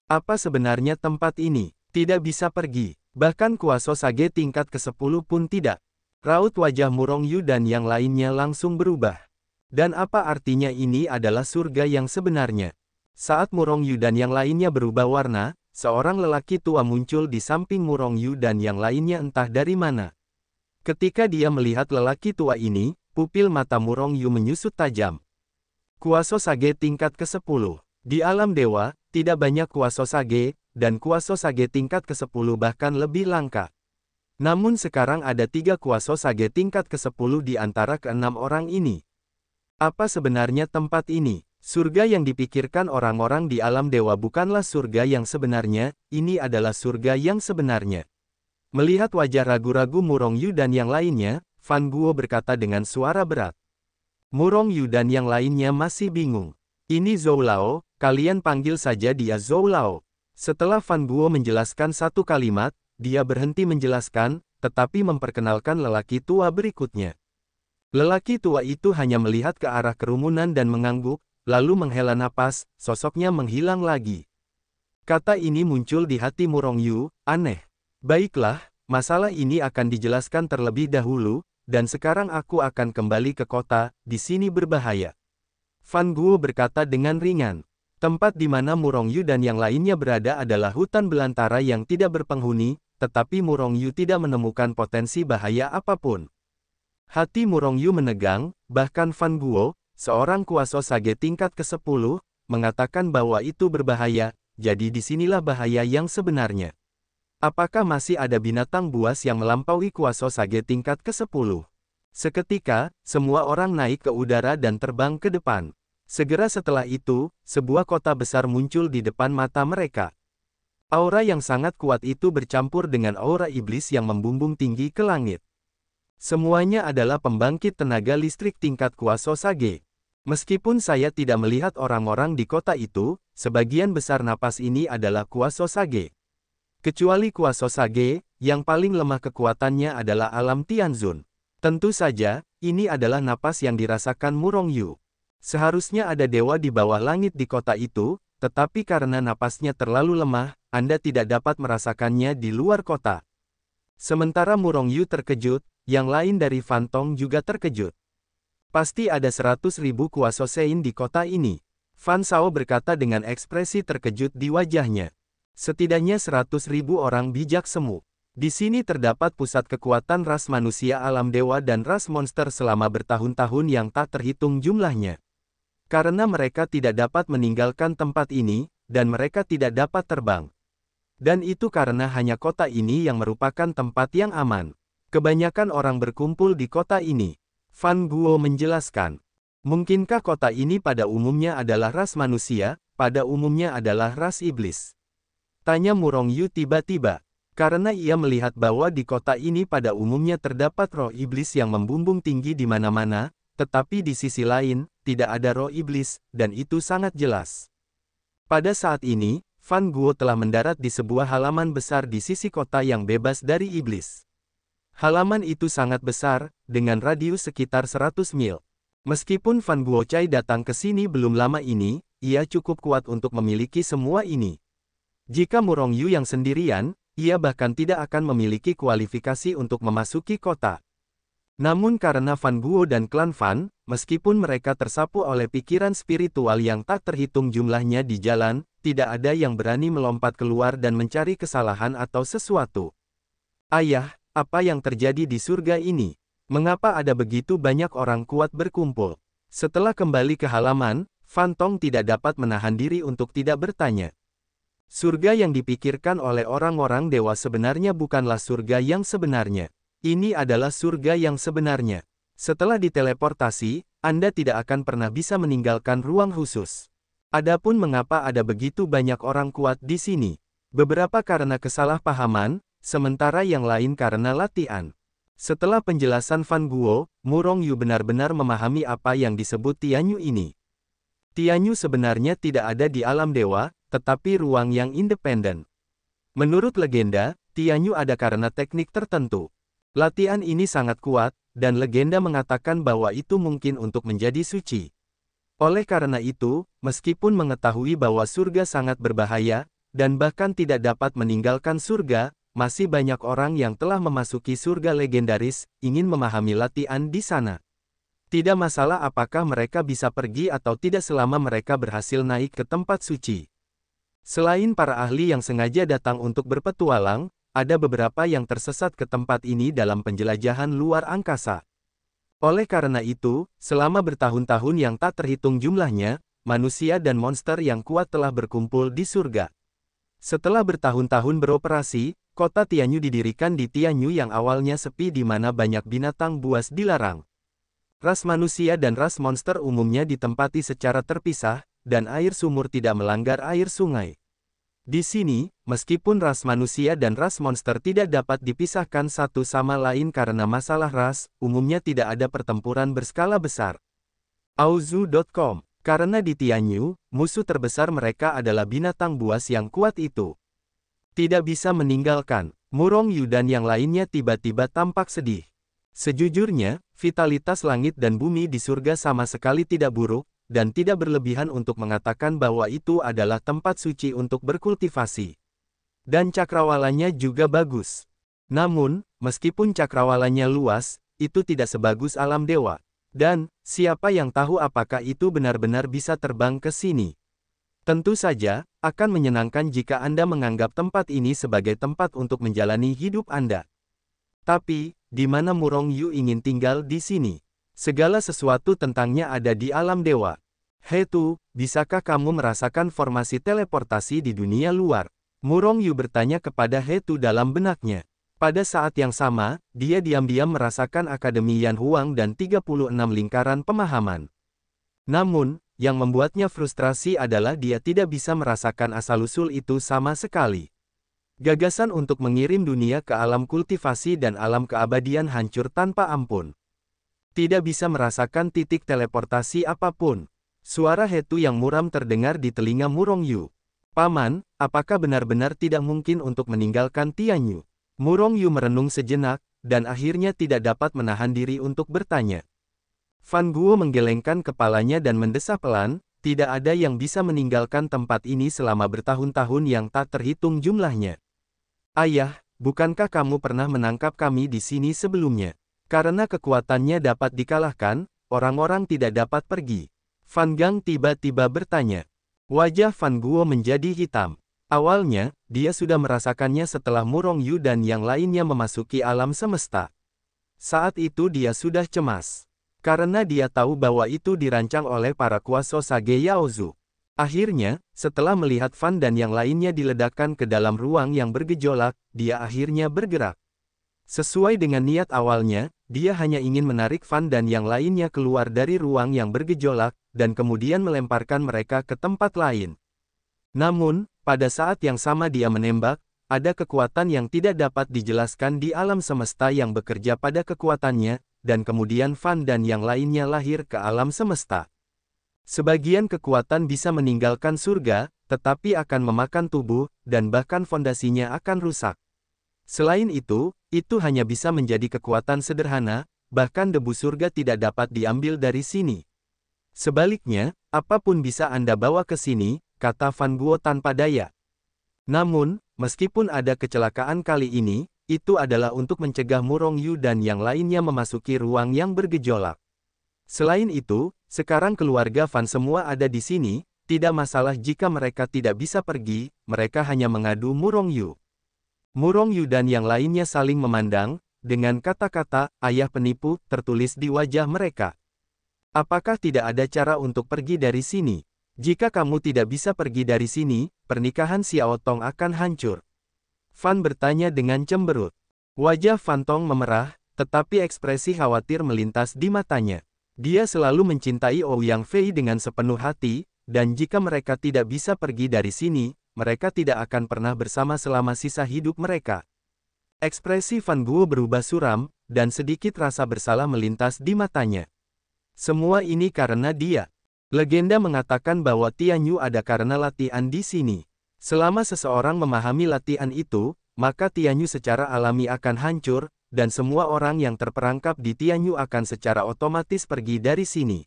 Apa sebenarnya tempat ini? Tidak bisa pergi. Bahkan kuasa Sage tingkat ke-10 pun tidak. Raut wajah Murong Yu dan yang lainnya langsung berubah. Dan apa artinya ini adalah surga yang sebenarnya? Saat Murong Yu dan yang lainnya berubah warna, seorang lelaki tua muncul di samping Murong Yu dan yang lainnya entah dari mana. Ketika dia melihat lelaki tua ini, pupil mata Murong Yu menyusut tajam. Kuasa Sage tingkat ke-10. Di alam dewa, tidak banyak kuasa Sage, dan kuasa Sage tingkat ke-10 bahkan lebih langka. Namun sekarang ada 3 kuasa Sage tingkat ke-10 di antara ke-6 orang ini. Apa sebenarnya tempat ini? Surga yang dipikirkan orang-orang di alam dewa bukanlah surga yang sebenarnya, ini adalah surga yang sebenarnya. Melihat wajah ragu-ragu Murong Yu dan yang lainnya, Fan Guo berkata dengan suara berat. Murong Yu dan yang lainnya masih bingung. Ini Zhou Lao, kalian panggil saja dia Zhou Lao. Setelah Fan Guo menjelaskan satu kalimat, dia berhenti menjelaskan, tetapi memperkenalkan lelaki tua berikutnya. Lelaki tua itu hanya melihat ke arah kerumunan dan mengangguk, lalu menghela napas, sosoknya menghilang lagi. Kata ini muncul di hati Murong Yu, aneh. Baiklah, masalah ini akan dijelaskan terlebih dahulu, dan sekarang aku akan kembali ke kota, di sini berbahaya. Fan Guo berkata dengan ringan. Tempat di mana Murong Yu dan yang lainnya berada adalah hutan belantara yang tidak berpenghuni, tetapi Murong Yu tidak menemukan potensi bahaya apapun. Hati Murongyu menegang, bahkan Fan Guo, seorang kuasosage tingkat ke-10, mengatakan bahwa itu berbahaya, jadi disinilah bahaya yang sebenarnya. Apakah masih ada binatang buas yang melampaui kuasosage tingkat ke-10? Seketika, semua orang naik ke udara dan terbang ke depan. Segera setelah itu, sebuah kota besar muncul di depan mata mereka. Aura yang sangat kuat itu bercampur dengan aura iblis yang membumbung tinggi ke langit. Semuanya adalah pembangkit tenaga listrik tingkat kuasosage. Meskipun saya tidak melihat orang-orang di kota itu, sebagian besar napas ini adalah kuasosage. Kecuali kuasosage, yang paling lemah kekuatannya adalah alam Tianzun. Tentu saja, ini adalah napas yang dirasakan Murongyu. Seharusnya ada dewa di bawah langit di kota itu, tetapi karena napasnya terlalu lemah, Anda tidak dapat merasakannya di luar kota. Sementara Murongyu terkejut, yang lain dari Fan Tong juga terkejut. Pasti ada 100.000 kuasosein di kota ini. Fan Shao berkata dengan ekspresi terkejut di wajahnya. Setidaknya 100.000 orang bijak semu. Di sini terdapat pusat kekuatan ras manusia alam dewa dan ras monster selama bertahun-tahun yang tak terhitung jumlahnya. Karena mereka tidak dapat meninggalkan tempat ini, dan mereka tidak dapat terbang. Dan itu karena hanya kota ini yang merupakan tempat yang aman. Kebanyakan orang berkumpul di kota ini. Fan Guo menjelaskan. Mungkinkah kota ini pada umumnya adalah ras manusia, pada umumnya adalah ras iblis? Tanya Murongyu tiba-tiba. Karena ia melihat bahwa di kota ini pada umumnya terdapat roh iblis yang membumbung tinggi di mana-mana, tetapi di sisi lain, tidak ada roh iblis, dan itu sangat jelas. Pada saat ini, Fan Guo telah mendarat di sebuah halaman besar di sisi kota yang bebas dari iblis. Halaman itu sangat besar, dengan radius sekitar 100 mil. Meskipun Fan Guochai datang ke sini belum lama ini, ia cukup kuat untuk memiliki semua ini. Jika Murongyu yang sendirian, ia bahkan tidak akan memiliki kualifikasi untuk memasuki kota. Namun karena Fan Guo dan klan Fan, meskipun mereka tersapu oleh pikiran spiritual yang tak terhitung jumlahnya di jalan, tidak ada yang berani melompat keluar dan mencari kesalahan atau sesuatu. Ayah, apa yang terjadi di surga ini? Mengapa ada begitu banyak orang kuat berkumpul? Setelah kembali ke halaman, Fan Tong tidak dapat menahan diri untuk tidak bertanya. Surga yang dipikirkan oleh orang-orang dewa sebenarnya bukanlah surga yang sebenarnya. Ini adalah surga yang sebenarnya. Setelah diteleportasi, Anda tidak akan pernah bisa meninggalkan ruang khusus. Adapun mengapa ada begitu banyak orang kuat di sini? Beberapa karena kesalahpahaman, sementara yang lain karena latihan. Setelah penjelasan Fan Guo, Murongyu benar-benar memahami apa yang disebut Tianyu ini. Tianyu sebenarnya tidak ada di alam dewa, tetapi ruang yang independen. Menurut legenda, Tianyu ada karena teknik tertentu. Latihan ini sangat kuat, dan legenda mengatakan bahwa itu mungkin untuk menjadi suci. Oleh karena itu, meskipun mengetahui bahwa surga sangat berbahaya, dan bahkan tidak dapat meninggalkan surga, masih banyak orang yang telah memasuki surga legendaris, ingin memahami latihan di sana. Tidak masalah apakah mereka bisa pergi atau tidak selama mereka berhasil naik ke tempat suci. Selain para ahli yang sengaja datang untuk berpetualang, ada beberapa yang tersesat ke tempat ini dalam penjelajahan luar angkasa. Oleh karena itu, selama bertahun-tahun yang tak terhitung jumlahnya, manusia dan monster yang kuat telah berkumpul di surga. Setelah bertahun-tahun beroperasi, kota Tianyu didirikan di Tianyu yang awalnya sepi di mana banyak binatang buas dilarang. Ras manusia dan ras monster umumnya ditempati secara terpisah, dan air sumur tidak melanggar air sungai. Di sini, meskipun ras manusia dan ras monster tidak dapat dipisahkan satu sama lain karena masalah ras, umumnya tidak ada pertempuran berskala besar. Auzu.com. Karena di Tianyu, musuh terbesar mereka adalah binatang buas yang kuat itu. Tidak bisa meninggalkan. Murongyu dan yang lainnya tiba-tiba tampak sedih. Sejujurnya, vitalitas langit dan bumi di surga sama sekali tidak buruk, dan tidak berlebihan untuk mengatakan bahwa itu adalah tempat suci untuk berkultivasi. Dan cakrawalanya juga bagus. Namun, meskipun cakrawalanya luas, itu tidak sebagus alam dewa. Dan, siapa yang tahu apakah itu benar-benar bisa terbang ke sini? Tentu saja, akan menyenangkan jika Anda menganggap tempat ini sebagai tempat untuk menjalani hidup Anda. Tapi, di mana Murong Yu ingin tinggal di sini? Segala sesuatu tentangnya ada di alam dewa. He Tu, bisakah kamu merasakan formasi teleportasi di dunia luar? Murong Yu bertanya kepada He Tu dalam benaknya. Pada saat yang sama, dia diam-diam merasakan Akademi Yan Huang dan 36 lingkaran pemahaman. Namun, yang membuatnya frustrasi adalah dia tidak bisa merasakan asal-usul itu sama sekali. Gagasan untuk mengirim dunia ke alam kultivasi dan alam keabadian hancur tanpa ampun. Tidak bisa merasakan titik teleportasi apapun. Suara He Tu yang muram terdengar di telinga Murong Yu. Paman, apakah benar-benar tidak mungkin untuk meninggalkan Tianyu? Murong Yu merenung sejenak, dan akhirnya tidak dapat menahan diri untuk bertanya. Fan Guo menggelengkan kepalanya dan mendesah pelan, tidak ada yang bisa meninggalkan tempat ini selama bertahun-tahun yang tak terhitung jumlahnya. Ayah, bukankah kamu pernah menangkap kami di sini sebelumnya? Karena kekuatannya dapat dikalahkan, orang-orang tidak dapat pergi. Fan Gang tiba-tiba bertanya. Wajah Fan Guo menjadi hitam. Awalnya, dia sudah merasakannya setelah Murong Yu dan yang lainnya memasuki alam semesta. Saat itu dia sudah cemas. Karena dia tahu bahwa itu dirancang oleh para kuasa Sage Yaozu. Akhirnya, setelah melihat Fan dan yang lainnya diledakkan ke dalam ruang yang bergejolak, dia akhirnya bergerak. Sesuai dengan niat awalnya, dia hanya ingin menarik Fan dan yang lainnya keluar dari ruang yang bergejolak, dan kemudian melemparkan mereka ke tempat lain. Namun, pada saat yang sama dia menembak, ada kekuatan yang tidak dapat dijelaskan di alam semesta yang bekerja pada kekuatannya, dan kemudian Fan dan yang lainnya lahir ke alam semesta. Sebagian kekuatan bisa meninggalkan surga, tetapi akan memakan tubuh, dan bahkan fondasinya akan rusak. Selain itu hanya bisa menjadi kekuatan sederhana, bahkan debu surga tidak dapat diambil dari sini. Sebaliknya, apapun bisa Anda bawa ke sini, kata Fan Guo tanpa daya. Namun, meskipun ada kecelakaan kali ini, itu adalah untuk mencegah Murong Yu dan yang lainnya memasuki ruang yang bergejolak. Selain itu, sekarang keluarga Fan semua ada di sini, tidak masalah jika mereka tidak bisa pergi, mereka hanya mengadu Murong Yu. Murong Yu dan yang lainnya saling memandang, dengan kata-kata, ayah penipu, tertulis di wajah mereka. Apakah tidak ada cara untuk pergi dari sini? Jika kamu tidak bisa pergi dari sini, pernikahan Xiao Tong akan hancur. Fan bertanya dengan cemberut. Wajah Fan Tong memerah, tetapi ekspresi khawatir melintas di matanya. Dia selalu mencintai Ouyang Fei dengan sepenuh hati, dan jika mereka tidak bisa pergi dari sini, mereka tidak akan pernah bersama selama sisa hidup mereka. Ekspresi Fan Guo berubah suram, dan sedikit rasa bersalah melintas di matanya. Semua ini karena dia. Legenda mengatakan bahwa Tianyu ada karena latihan di sini. Selama seseorang memahami latihan itu, maka Tianyu secara alami akan hancur, dan semua orang yang terperangkap di Tianyu akan secara otomatis pergi dari sini.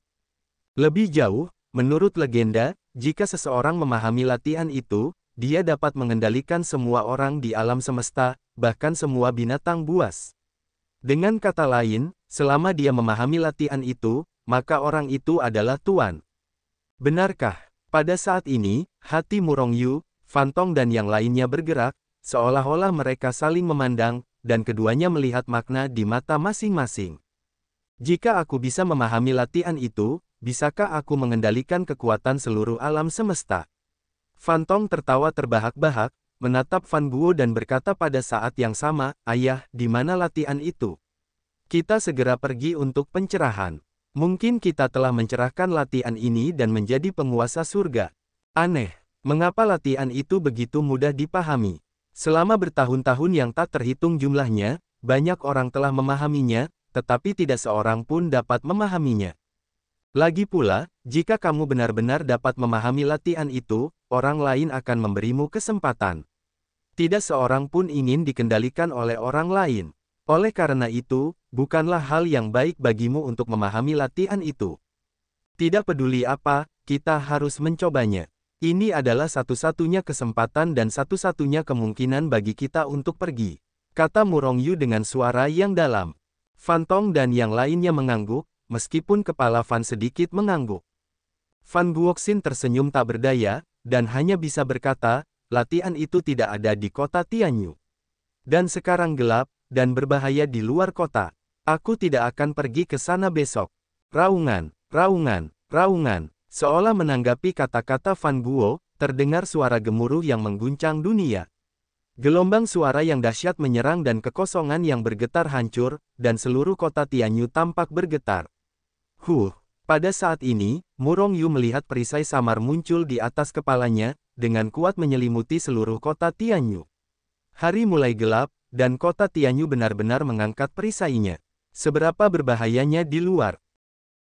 Lebih jauh, menurut legenda, jika seseorang memahami latihan itu, dia dapat mengendalikan semua orang di alam semesta, bahkan semua binatang buas. Dengan kata lain, selama dia memahami latihan itu, maka orang itu adalah Tuan. Benarkah? Pada saat ini, hati Murong Yu, Fan Tong dan yang lainnya bergerak, seolah-olah mereka saling memandang, dan keduanya melihat makna di mata masing-masing. Jika aku bisa memahami latihan itu, bisakah aku mengendalikan kekuatan seluruh alam semesta? Fan Tong tertawa terbahak-bahak, menatap Fan Guo dan berkata pada saat yang sama, ayah, di mana latihan itu? Kita segera pergi untuk pencerahan. Mungkin kita telah mencerahkan latihan ini dan menjadi penguasa surga. Aneh. Mengapa latihan itu begitu mudah dipahami? Selama bertahun-tahun yang tak terhitung jumlahnya, banyak orang telah memahaminya, tetapi tidak seorang pun dapat memahaminya. Lagi pula, jika kamu benar-benar dapat memahami latihan itu, orang lain akan memberimu kesempatan. Tidak seorang pun ingin dikendalikan oleh orang lain. Oleh karena itu, bukanlah hal yang baik bagimu untuk memahami latihan itu. Tidak peduli apa, kita harus mencobanya. Ini adalah satu-satunya kesempatan dan satu-satunya kemungkinan bagi kita untuk pergi, kata Murong Yu dengan suara yang dalam. Fan Tong dan yang lainnya mengangguk, meskipun kepala Fan sedikit mengangguk. Fan Guoxin tersenyum tak berdaya, dan hanya bisa berkata, latihan itu tidak ada di kota Tianyu. Dan sekarang gelap, dan berbahaya di luar kota. Aku tidak akan pergi ke sana besok. Raungan, raungan, raungan. Seolah menanggapi kata-kata Fan Guo, terdengar suara gemuruh yang mengguncang dunia. Gelombang suara yang dahsyat menyerang dan kekosongan yang bergetar hancur, dan seluruh kota Tianyu tampak bergetar. Pada saat ini, Murong Yu melihat perisai samar muncul di atas kepalanya, dengan kuat menyelimuti seluruh kota Tianyu. Hari mulai gelap, dan kota Tianyu benar-benar mengangkat perisainya. Seberapa berbahayanya di luar.